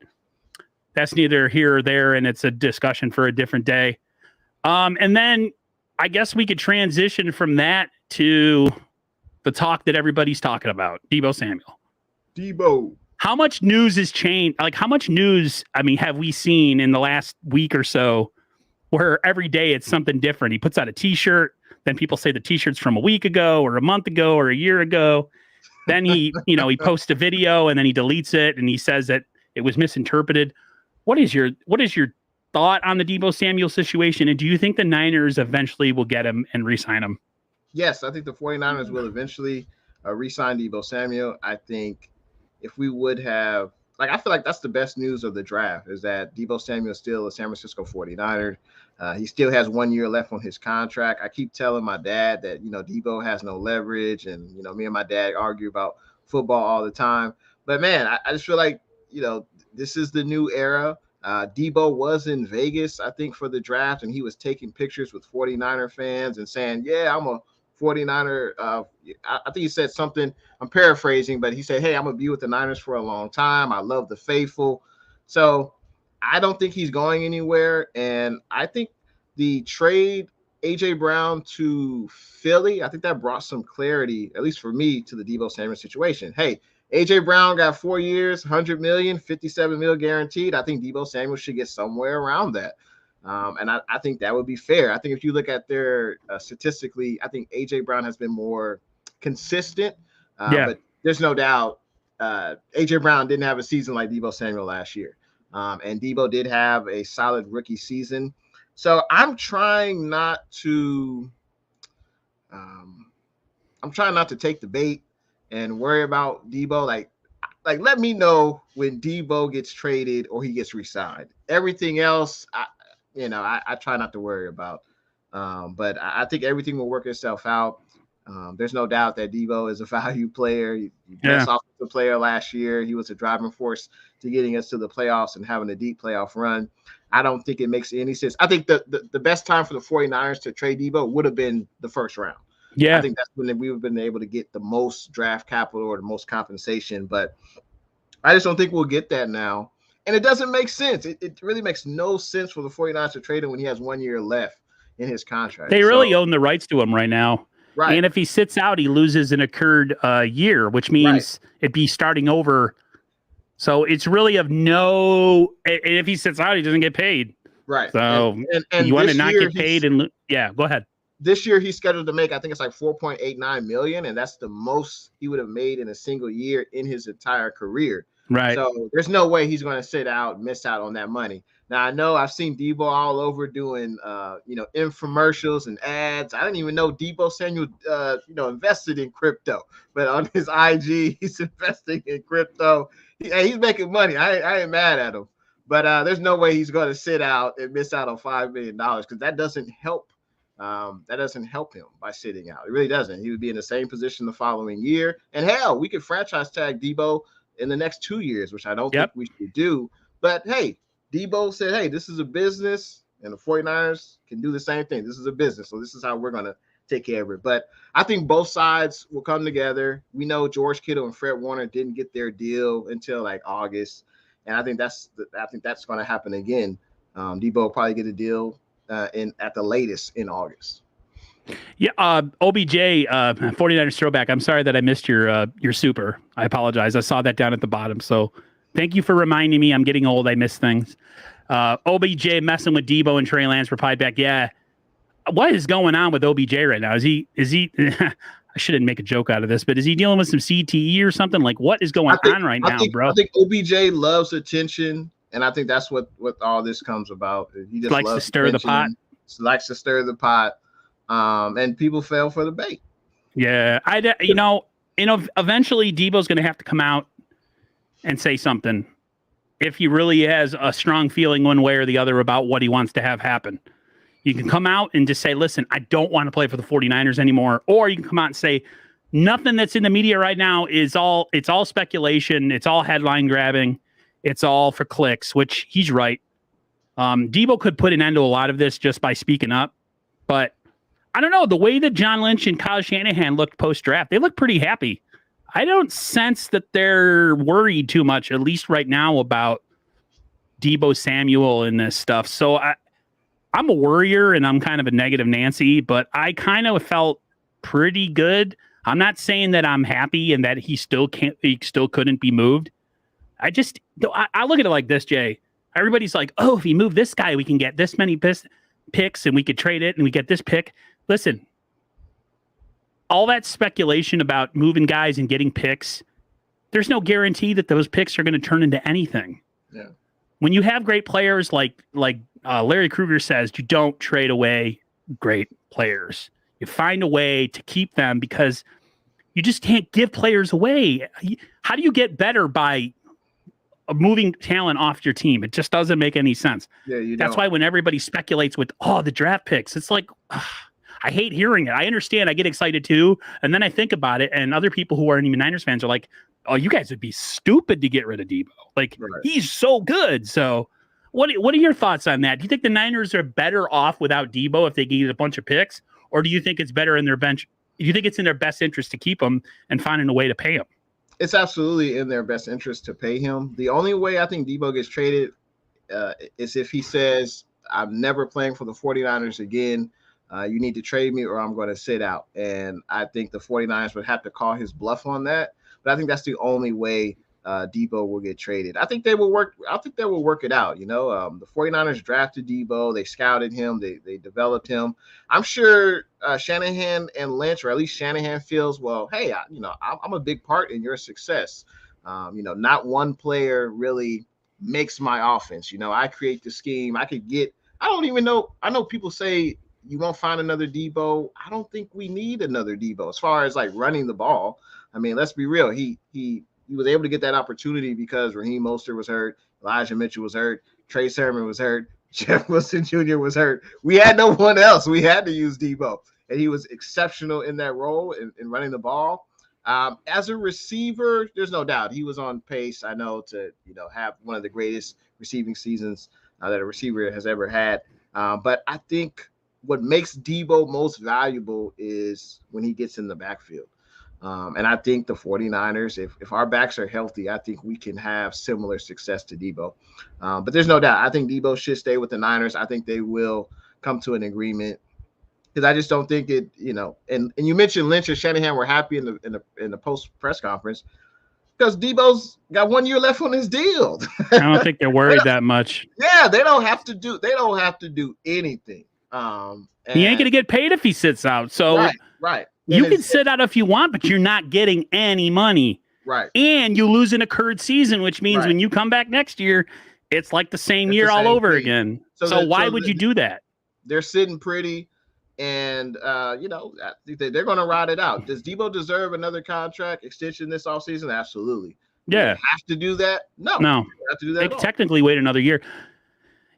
that's neither here or there, and it's a discussion for a different day. And then I guess we could transition from that to the talk that everybody's talking about, Debo Samuel. Debo. How much news has changed? How much news, have we seen in the last week or so where every day it's something different? He puts out a T-shirt, then people say the T-shirt's from a week ago or a month ago or a year ago. Then he, he posts a video and then he deletes it and he says that it was misinterpreted. What is your thought on the Debo Samuel situation? And do you think the Niners eventually will get him and re-sign him? Yes, I think the 49ers will eventually re-sign Debo Samuel. I think if we would have, I feel like that's the best news of the draft is that Debo Samuel is still a San Francisco 49er. He still has 1 year left on his contract. I keep telling my dad that, Debo has no leverage. And, me and my dad argue about football all the time. But, man, I just feel like, this is the new era. Debo was in Vegas, I think, for the draft, and he was taking pictures with 49er fans and saying, yeah, I'm a 49er. I think he said something, I'm paraphrasing, but he said, hey, I'm going to be with the Niners for a long time. I love the faithful. So I don't think he's going anywhere. And I think the trade A.J. Brown to Philly, I think that brought some clarity, at least for me, to the Debo Samuel situation. Hey, A.J. Brown got 4 years, $100 million, $57 million guaranteed. I think Debo Samuel should get somewhere around that. And I think that would be fair. I think if you look at their statistically, I think A.J. Brown has been more consistent. But there's no doubt A.J. Brown didn't have a season like Debo Samuel last year. And Debo did have a solid rookie season. So I'm trying not to take the bait and worry about Debo. Like let me know when Debo gets traded or he gets re-signed. Everything else, I try not to worry about. But I think everything will work itself out. There's no doubt that Debo is a value player. He best offensive player last year. He was a driving force to getting us to the playoffs and having a deep playoff run. I don't think it makes any sense. I think the best time for the 49ers to trade Debo would have been the first round. Yeah. I think that's when we would have been able to get the most draft capital or the most compensation. But I just don't think we'll get that now. And it doesn't make sense. It really makes no sense for the 49ers to trade him when he has 1 year left in his contract. They really own the rights to him right now. Right. And if he sits out, he loses an accrued year, which means it'd be starting over. So it's really of no. And if he sits out, he doesn't get paid. Right. So and you want to not get paid and go ahead. This year he's scheduled to make, I think it's like $4.89 million, and that's the most he would have made in a single year in his entire career. Right. So there's no way he's going to sit out, miss out on that money. Now I know I've seen Debo all over doing, infomercials and ads. I didn't even know Debo Samuel, invested in crypto, but on his IG, he's investing in crypto. He's making money. I ain't mad at him, but there's no way he's going to sit out and miss out on $5 million because that doesn't help. That doesn't help him by sitting out. It really doesn't. He would be in the same position the following year. And hell, we could franchise tag Debo in the next 2 years, which I don't think we should do. But hey, Debo said, hey, this is a business, and the 49ers can do the same thing. This is a business, so this is how we're going to take care of it. But I think both sides will come together. We know George Kittle and Fred Warner didn't get their deal until like August, and I think that's going to happen again. Debo will probably get a deal at the latest in August. Yeah, OBJ, 49ers throwback. I'm sorry that I missed your super. I apologize. I saw that down at the bottom. So thank you for reminding me. I'm getting old. I miss things. OBJ messing with Debo and Trey Lance replied back, yeah. What is going on with OBJ right now? Is he I shouldn't make a joke out of this, but is he dealing with some CTE or something? Like, what is going on right now, bro? I think OBJ loves attention, and I think that's what all this comes about. He just likes to stir the pot. Likes to stir the pot. And people fell for the bait. Yeah, eventually Debo's going to have to come out and say something if he really has a strong feeling one way or the other about what he wants to have happen. You can come out and just say, listen, I don't want to play for the 49ers anymore. Or you can come out and say, nothing that's in the media right now it's all speculation. It's all headline grabbing. It's all for clicks, which he's right. Debo could put an end to a lot of this just by speaking up. But I don't know, the way that John Lynch and Kyle Shanahan looked post-draft, they look pretty happy. I don't sense that they're worried too much, at least right now, about Debo Samuel and this stuff. So I'm a worrier and I'm kind of a negative Nancy, but I kind of felt pretty good. I'm not saying that I'm happy and that he still couldn't be moved. I look at it like this, Jay. Everybody's like, oh, if he moved this guy, we can get this many picks and we could trade it and we get this pick. Listen, all that speculation about moving guys and getting picks, there's no guarantee that those picks are going to turn into anything. Yeah. When you have great players like Larry Krueger says, you don't trade away great players. You find a way to keep them because you just can't give players away. How do you get better by moving talent off your team? It just doesn't make any sense. Yeah, That's why when everybody speculates with, the draft picks, it's like, I hate hearing it. I understand. I get excited too. And then I think about it, and other people who aren't even Niners fans are like, oh, you guys would be stupid to get rid of Debo. Like, He's so good. So what are your thoughts on that? Do you think the Niners are better off without Debo if they get a bunch of picks? Or do you think it's better in their bench? Do you think it's in their best interest to keep him and finding a way to pay him? It's absolutely in their best interest to pay him. The only way I think Debo gets traded is if he says, I'm never playing for the 49ers again. You need to trade me or I'm going to sit out. And I think the 49ers would have to call his bluff on that. But I think that's the only way Debo will get traded. I think they will work it out. The 49ers drafted Debo. They scouted him. They developed him. I'm sure Shanahan and Lynch, or at least Shanahan feels, well, hey, I'm a big part in your success. Not one player really makes my offense. I create the scheme. I don't even know. I know people say you won't find another Debo. I don't think we need another Debo as far as like running the ball. I mean, let's be real. He was able to get that opportunity because Raheem Mostert was hurt, Elijah Mitchell was hurt, Trey Sermon was hurt, Jeff Wilson Jr. was hurt. We had no one else. We had to use Debo, and he was exceptional in that role in running the ball. As a receiver, there's no doubt he was on pace, I know, to have one of the greatest receiving seasons that a receiver has ever had. But I think what makes Debo most valuable is when he gets in the backfield. And I think the 49ers, if our backs are healthy, I think we can have similar success to Debo. But there's no doubt. I think Debo should stay with the Niners. I think they will come to an agreement, because I just don't think it, and you mentioned Lynch and Shanahan were happy in the post press conference because Debo's got 1 year left on his deal. I don't think they're worried that much. Yeah, they don't have to do anything. He ain't gonna get paid if he sits out. So right. You can sit out if you want, but you're not getting any money. Right. And you lose an occurred season, which means when you come back next year, it's like the same year all over again. So why would you do that? They're sitting pretty, and I think they're going to ride it out. Does Debo deserve another contract extension this offseason? Absolutely. Yeah. Have to do that? No. Have to do that. They could technically wait another year.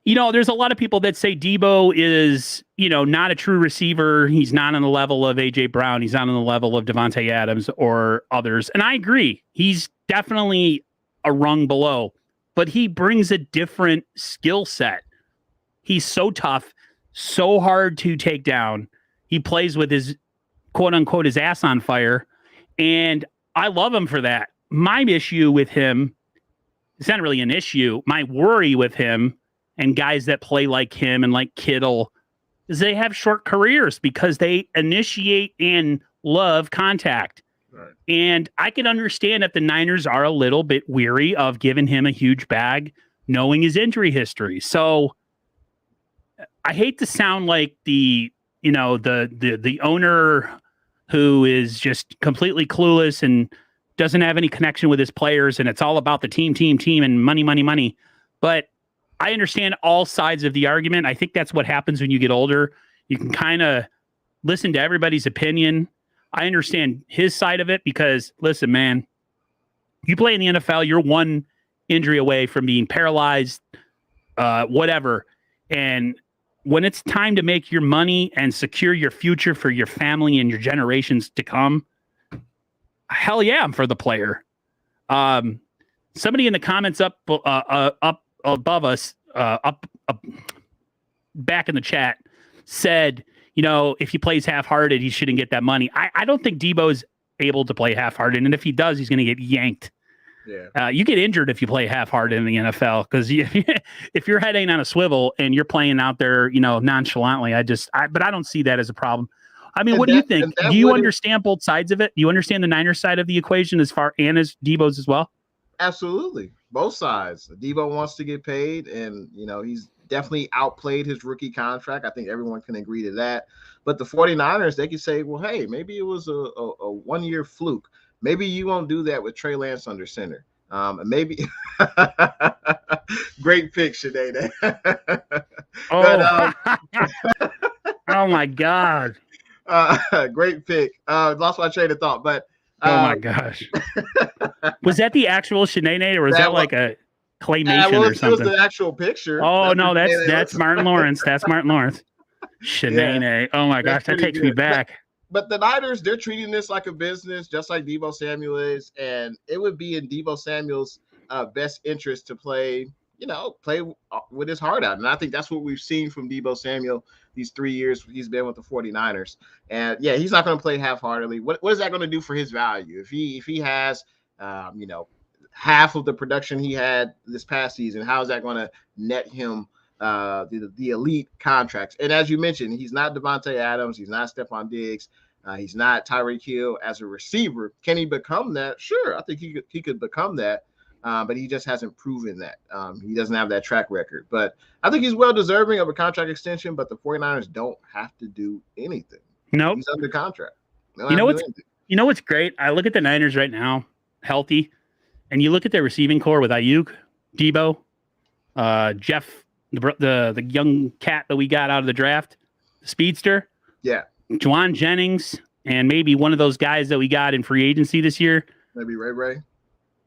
There's a lot of people that say Debo is, not a true receiver. He's not on the level of A.J. Brown. He's not on the level of Devontae Adams or others. And I agree. He's definitely a rung below, but he brings a different skill set. He's so tough, so hard to take down. He plays with his, quote unquote, his ass on fire. And I love him for that. My issue with him, it's not really an issue. My worry with him and guys that play like him and like Kittle is they have short careers because they initiate and love contact. Right. And I can understand if the Niners are a little bit weary of giving him a huge bag, knowing his injury history. So I hate to sound like the owner who is just completely clueless and doesn't have any connection with his players, and it's all about the team, and money. But I understand all sides of the argument. I think that's what happens when you get older. You can kind of listen to everybody's opinion. I understand his side of it because, listen, man, you play in the NFL, you're one injury away from being paralyzed, whatever. And when it's time to make your money and secure your future for your family and your generations to come, hell yeah, I'm for the player. Somebody in the comments up above us, up back in the chat, said, if he plays half-hearted, he shouldn't get that money. I don't think Debo is able to play half-hearted, and if he does, he's going to get yanked. Yeah. You get injured if you play half-hearted in the NFL, because if your head ain't on a swivel and you're playing out there, nonchalantly, but I don't see that as a problem. I mean, what do you think? Do you understand both sides of it? Do you understand the Niners side of the equation as as Debo's as well? Absolutely. Both sides. Debo wants to get paid, and, he's definitely outplayed his rookie contract. I think everyone can agree to that. But the 49ers, they can say, well, hey, maybe it was a 1 year fluke. Maybe you won't do that with Trey Lance under center. Maybe great pick, Sinead. Oh my God. Great pick. Lost my train of thought, but oh my gosh. Was that the actual Sinead, or was that like a claymation or something? It was the actual picture. Oh, no, that's Martin Lawrence. That's Martin Lawrence. Sinead. Yeah. Oh my gosh, that takes me back. But the Niners, they're treating this like a business, just like Debo Samuel is, and it would be in Debo Samuel's best interest to play with his heart out. And I think that's what we've seen from Debo Samuel these 3 years he's been with the 49ers. And yeah, he's not going to play half-heartedly. What is that going to do for his value? If he has, half of the production he had this past season, how is that going to net him the elite contracts? And as you mentioned, he's not Devontae Adams. He's not Stephon Diggs. He's not Tyreek Hill as a receiver. Can he become that? Sure. I think he could become that. But he just hasn't proven that. He doesn't have that track record. But I think he's well deserving of a contract extension, but the 49ers don't have to do anything. Nope. He's under contract. You know what's great? I look at the Niners right now, healthy, and you look at their receiving core with Ayuk, Debo, Jeff, the young cat that we got out of the draft, the speedster. Yeah. Juwan Jennings, and maybe one of those guys that we got in free agency this year. Maybe Ray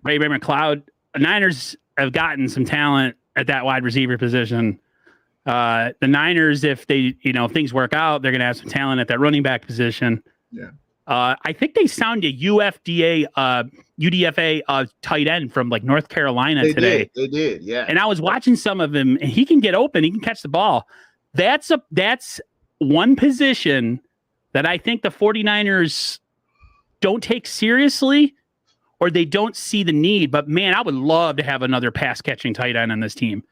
McLeod. The Niners have gotten some talent at that wide receiver position. The Niners, if they, if things work out, they're going to have some talent at that running back position. Yeah. I think they signed a UDFA tight end from like North Carolina today. They did, yeah. And I was watching some of him, and he can get open. He can catch the ball. That's one position that I think the 49ers don't take seriously, or they don't see the need. But man, I would love to have another pass catching tight end on this team.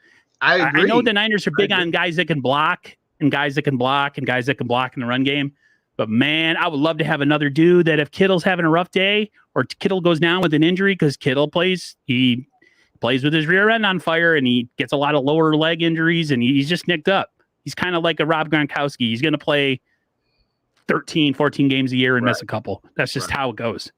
I agree. I know the Niners are big on guys that can block and guys that can block in the run game. But man, I would love to have another dude that if Kittle's having a rough day or Kittle goes down with an injury, because Kittle plays with his rear end on fire and he gets a lot of lower leg injuries and he's just nicked up. He's kind of like a Rob Gronkowski. He's going to play 13, 14 games a year and miss a couple. That's just how it goes.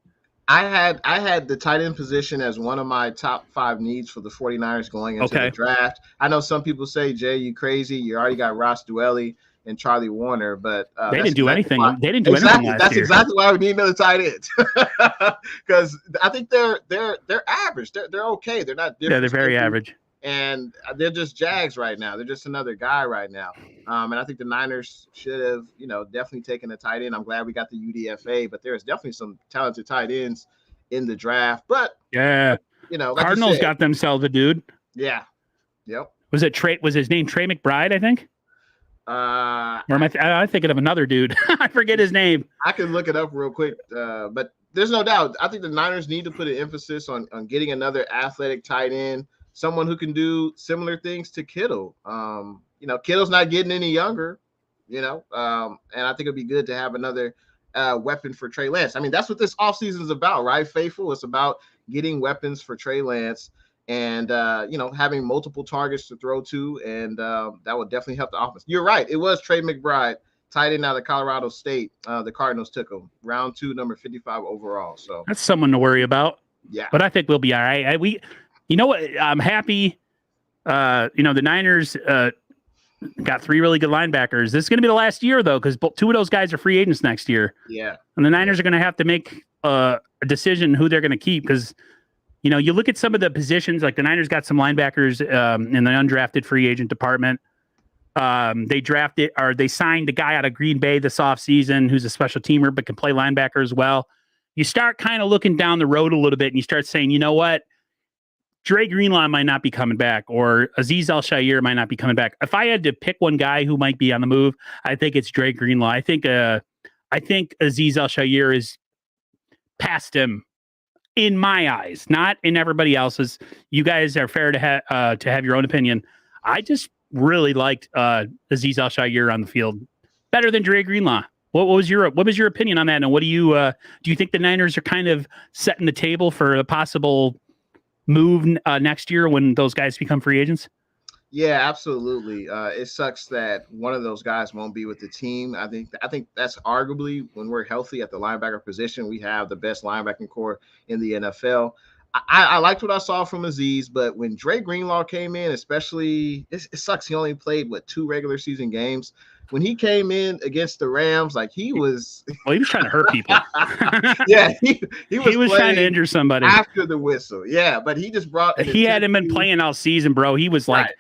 I had the tight end position as one of my top 5 needs for the 49ers going into the draft. I know some people say, Jay, you crazy. You already got Ross Dwelly and Charlie Warner, but they didn't do anything. They didn't do anything last That's year. exactly why we need another tight end, because I think they're average. They're okay. They're not different. Yeah, they're very average, and they're just Jags right now. They're just another guy right now. And I think the Niners should have, definitely taken a tight end. I'm glad we got the UDFA, but there's definitely some talented tight ends in the draft. But like Cardinals got themselves a dude. Yeah. Yep. Was his name Trey McBride? I think. Or am I thinking of another dude? I forget his name. I can look it up real quick. But there's no doubt. I think the Niners need to put an emphasis on getting another athletic tight end, someone who can do similar things to Kittle. Kittle's not getting any younger, and I think it'd be good to have another weapon for Trey Lance. I mean, that's what this offseason is about, right, Faithful? It's about getting weapons for Trey Lance and, having multiple targets to throw to, and that would definitely help the offense. You're right. It was Trey McBride, tight end out of Colorado State. The Cardinals took him round 2, number 55 overall. So that's someone to worry about. Yeah. But I think we'll be all right. I'm happy. The Niners got 3 really good linebackers. This is going to be the last year, though, because 2 of those guys are free agents next year. Yeah. And the Niners are going to have to make a decision who they're going to keep, because you look at some of the positions, like the Niners got some linebackers in the undrafted free agent department. They signed a guy out of Green Bay this offseason who's a special teamer but can play linebacker as well. You start kind of looking down the road a little bit and you start saying, you know what? Dre Greenlaw might not be coming back, or Azeez Al-Shaair might not be coming back. If I had to pick one guy who might be on the move, I think it's Dre Greenlaw. I think Azeez Al-Shaair is past him in my eyes, not in everybody else's. You guys are fair to have your own opinion. I just really liked Azeez Al-Shaair on the field better than Dre Greenlaw. What was your opinion on that? And what do you think the Niners are kind of setting the table for a possible move next year when those guys become free agents? Yeah, absolutely. It sucks that one of those guys won't be with the team. I think that's arguably, when we're healthy at the linebacker position, we have the best linebacking core in the NFL. I liked what I saw from Azeez, but when Dre Greenlaw came in, especially, it sucks. He only played 2 regular season games. When he came in against the Rams, he was he was trying to hurt people. Yeah, he was trying to injure somebody after the whistle. Yeah, but he just brought. He hadn't been playing all season, bro. He was like. Right.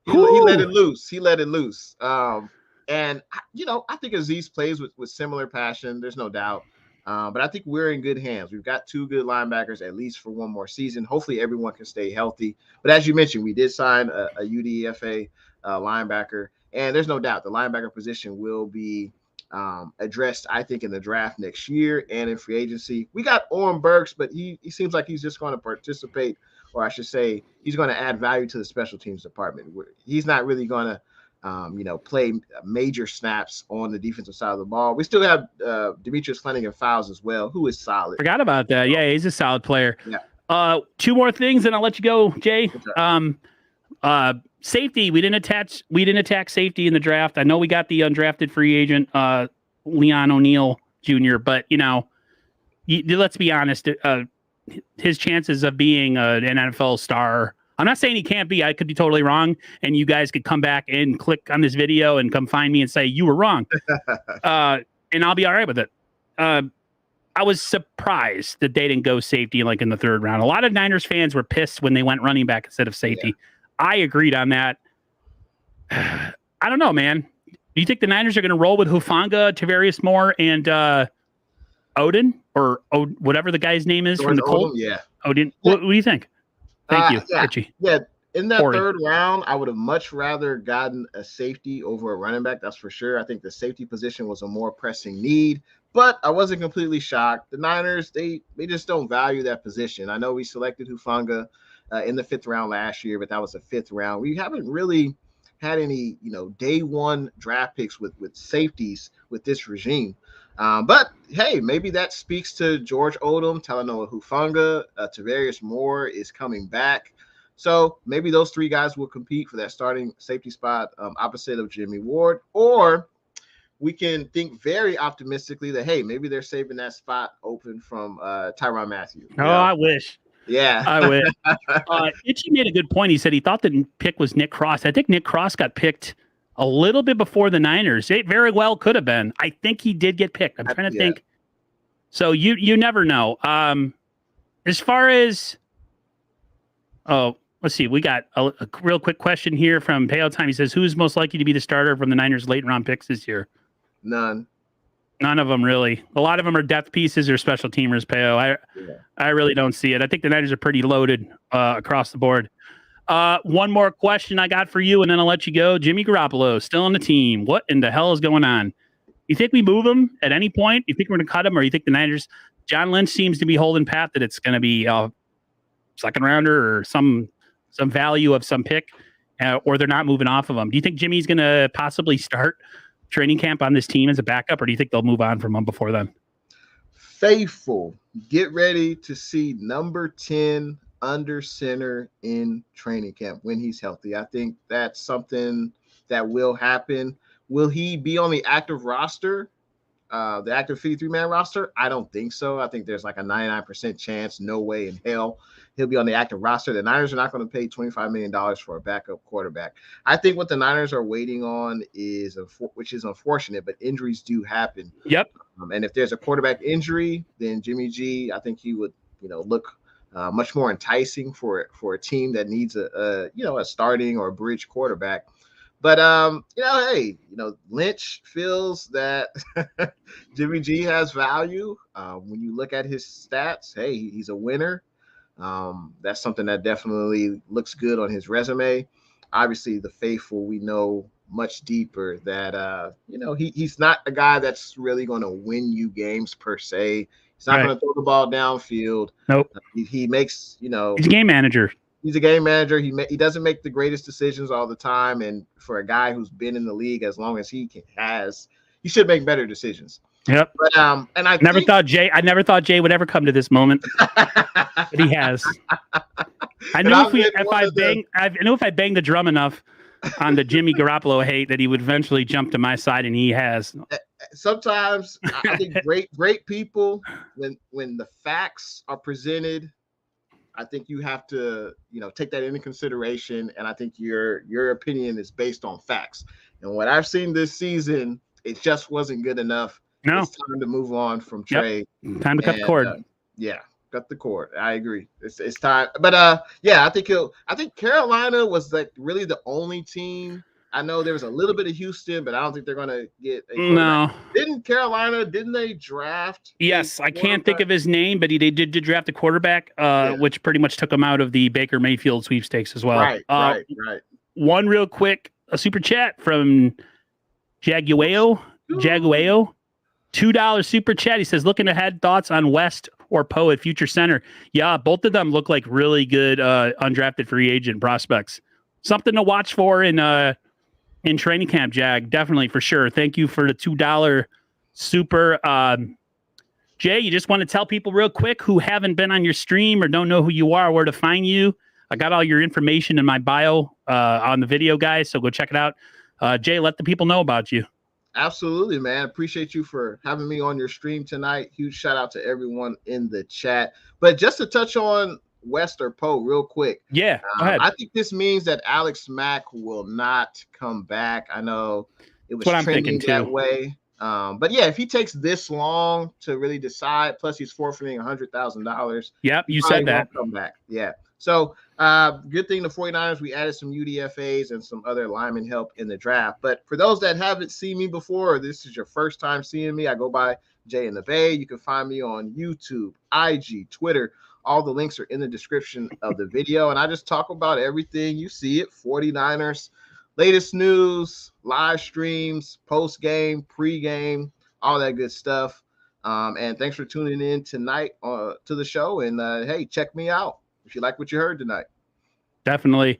He let it loose. And I think Azeez plays with similar passion. There's no doubt. But I think we're in good hands. We've got 2 good linebackers at least for one more season. Hopefully everyone can stay healthy. But as you mentioned, we did sign a UDFA linebacker, and there's no doubt the linebacker position will be addressed, I think, in the draft next year and in free agency. We got Oren Burks, but he seems like he's just going to participate, or I should say he's going to add value to the special teams department. He's not really going to, play major snaps on the defensive side of the ball. We still have Demetrius Flanagan-Fowles as well, who is solid. Forgot about that. Yeah, he's a solid player. Yeah. 2 more things, and I'll let you go, Jay. Safety. We didn't attack safety in the draft. I know we got the undrafted free agent, Leon O'Neal Jr., but let's be honest. His chances of being an NFL star, I'm not saying he can't be. I could be totally wrong, and you guys could come back and click on this video and come find me and say you were wrong, and I'll be all right with it. I was surprised that they didn't go safety in the 3rd round. A lot of Niners fans were pissed when they went running back instead of safety. Yeah. I agreed on that. I don't know, man. Do you think the Niners are going to roll with Hufanga, Tavarius Moore, and Odin or whatever the guy's name is George from the Colts. Yeah. Odin. What do you think? Thank you, Yeah. Richie. Yeah. In that Corey. third round, I would have much rather gotten a safety over a running back. That's for sure. I think the safety position was a more pressing need, but I wasn't completely shocked. The Niners, they just don't value that position. I know we selected Hufanga in the 5th round last year, but that was a 5th round. We haven't really had any, day one draft picks with safeties with this regime. But hey, maybe that speaks to George Odom, Talanoa Hufanga, Tavarius Moore is coming back. So maybe those 3 guys will compete for that starting safety spot opposite of Jimmy Ward, or we can think very optimistically that, hey, maybe they're saving that spot open from Tyron Matthew. I wish. Yeah. I wish. Itchy made a good point. He said he thought the pick was Nick Cross. I think Nick Cross got picked a little bit before the Niners. It very well could have been. I think he did get picked. I'm trying to think. So you never know. As far as let's see. We got a real quick question here from Payo Time. He says, who's most likely to be the starter from the Niners late round picks this year? None of them, really. A lot of them are depth pieces or special teamers, Payo. I really don't see it. I think the Niners are pretty loaded across the board. One more question I got for you, and then I'll let you go. Jimmy Garoppolo, still on the team. What in the hell is going on? You think we move him at any point? You think we're going to cut him, or you think the Niners, John Lynch seems to be holding pat that it's going to be a second rounder or some value of some pick, or they're not moving off of him? Do you think Jimmy's going to possibly start training camp on this team as a backup, or do you think they'll move on from him before then? Faithful, get ready to see number 10 under center in training camp when he's healthy. I think that's something that will happen. Will he be on the active roster, the active 53-man roster? I don't think so. I think there's like a 99% chance, no way in hell he'll be on the active roster. The Niners are not going to pay $25 million for a backup quarterback. I think what the Niners are waiting on is, which is unfortunate, but injuries do happen. Yep. And if there's a quarterback injury, then Jimmy G, I think he would, look much more enticing for a team that needs a starting or a bridge quarterback. But hey, Lynch feels that Jimmy G has value. When you look at his stats, hey, he's a winner. That's something that definitely looks good on his resume. Obviously, the faithful, we know much deeper that he's not a guy that's really going to win you games per se. He's not going to throw the ball downfield. Nope. He makes, he's a game manager. He's a game manager. He doesn't make the greatest decisions all the time. And for a guy who's been in the league as long as he should make better decisions. Yep. But I never thought Jay would ever come to this moment. But he has. I know if I banged the drum enough on the Jimmy Garoppolo hate that he would eventually jump to my side, and he has. Sometimes I think great people, when the facts are presented, I think you have to, take that into consideration. And I think your opinion is based on facts. And what I've seen this season, it just wasn't good enough. No. It's time to move on from Trey. Yep. Time to cut the cord. Cut the cord. I agree. It's time. But I think Carolina was like really the only team. I know there was a little bit of Houston, but I don't think they're gonna get no. Didn't they draft? Yes, I can't think of his name, but they did draft a quarterback, which pretty much took him out of the Baker Mayfield sweepstakes as well. Right. One real quick, a super chat from Jagueo. $2 super chat. He says, looking ahead, thoughts on West or Poe at future center? Yeah, both of them look like really good undrafted free agent prospects. Something to watch for in training camp, Jag. Definitely, for sure. Thank you for the $2 super. Jay, you just want to tell people real quick who haven't been on your stream or don't know who you are, where to find you. I got all your information in my bio on the video, guys, so go check it out. Jay, let the people know about you. Absolutely, man. Appreciate you for having me on your stream tonight. Huge shout out to everyone in the chat. But just to touch on West or Poe real quick. Yeah, go ahead. I think this means that Alex Mack will not come back. I know it was trending that way. But yeah, if he takes this long to really decide, plus he's forfeiting $100,000. Yep, you said that. Come back. Yeah. So good thing the 49ers, we added some UDFAs and some other lineman help in the draft. But for those that haven't seen me before, or this is your first time seeing me, I go by Jay in the Bay. You can find me on YouTube, IG, Twitter. All the links are in the description of the video. And I just talk about everything you see at 49ers, latest news, live streams, post-game, pre-game, all that good stuff. And thanks for tuning in tonight to the show. And hey, check me out if you like what you heard tonight. Definitely.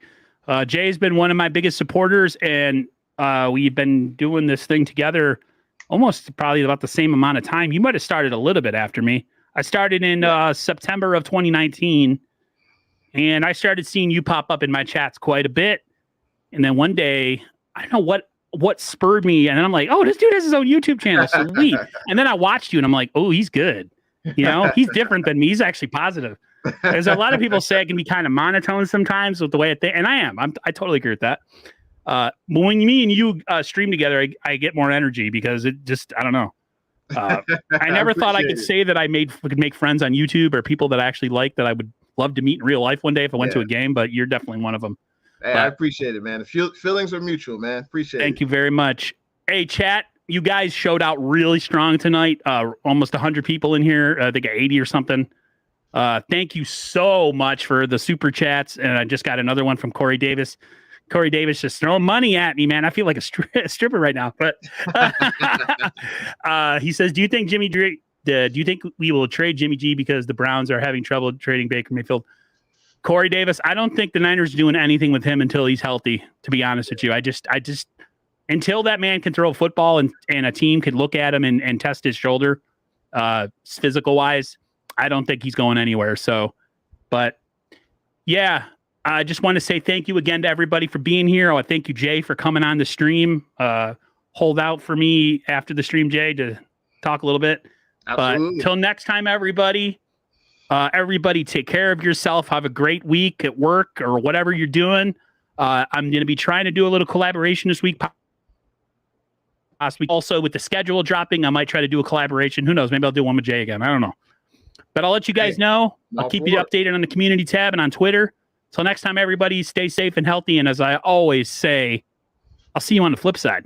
Jay's been one of my biggest supporters, and we've been doing this thing together almost probably about the same amount of time. You might have started a little bit after me. I started in September of 2019, and I started seeing you pop up in my chats quite a bit. And then one day, I don't know what spurred me, and then I'm like, oh, this dude has his own YouTube channel, sweet. And then I watched you, and I'm like, oh, he's good. You know, he's different than me. He's actually positive. There's a lot of people say I can be kind of monotone sometimes with the way I think, and I am. I totally agree with that. But when me and you stream together, I get more energy because it just, I don't know. I never thought I could say that I could make friends on YouTube or people that I actually like that I would love to meet in real life one day if I went to a game, but you're definitely one of them. Hey, I appreciate it, man. The feelings are mutual, man. Appreciate it. Thank you very much. Hey, chat, you guys showed out really strong tonight. Almost 100 people in here. I think 80 or something. Thank you so much for the super chats. And I just got another one from Corey Davis. Corey Davis just throwing money at me, man. I feel like a stripper right now. But he says, do you think we will trade Jimmy G because the Browns are having trouble trading Baker Mayfield? Corey Davis, I don't think the Niners are doing anything with him until he's healthy, to be honest with you. I just until that man can throw a football and a team can look at him and test his shoulder, physical wise, I don't think he's going anywhere. So, but yeah, I just want to say thank you again to everybody for being here. I thank you, Jay, for coming on the stream. Hold out for me after the stream, Jay, to talk a little bit. Absolutely. But till next time, everybody take care of yourself. Have a great week at work or whatever you're doing. I'm going to be trying to do a little collaboration this week. Possibly also with the schedule dropping, I might try to do a collaboration. Who knows? Maybe I'll do one with Jay again. I don't know. But I'll let you guys know. I'll keep you updated on the community tab and on Twitter. Till next time, everybody, stay safe and healthy. And as I always say, I'll see you on the flip side.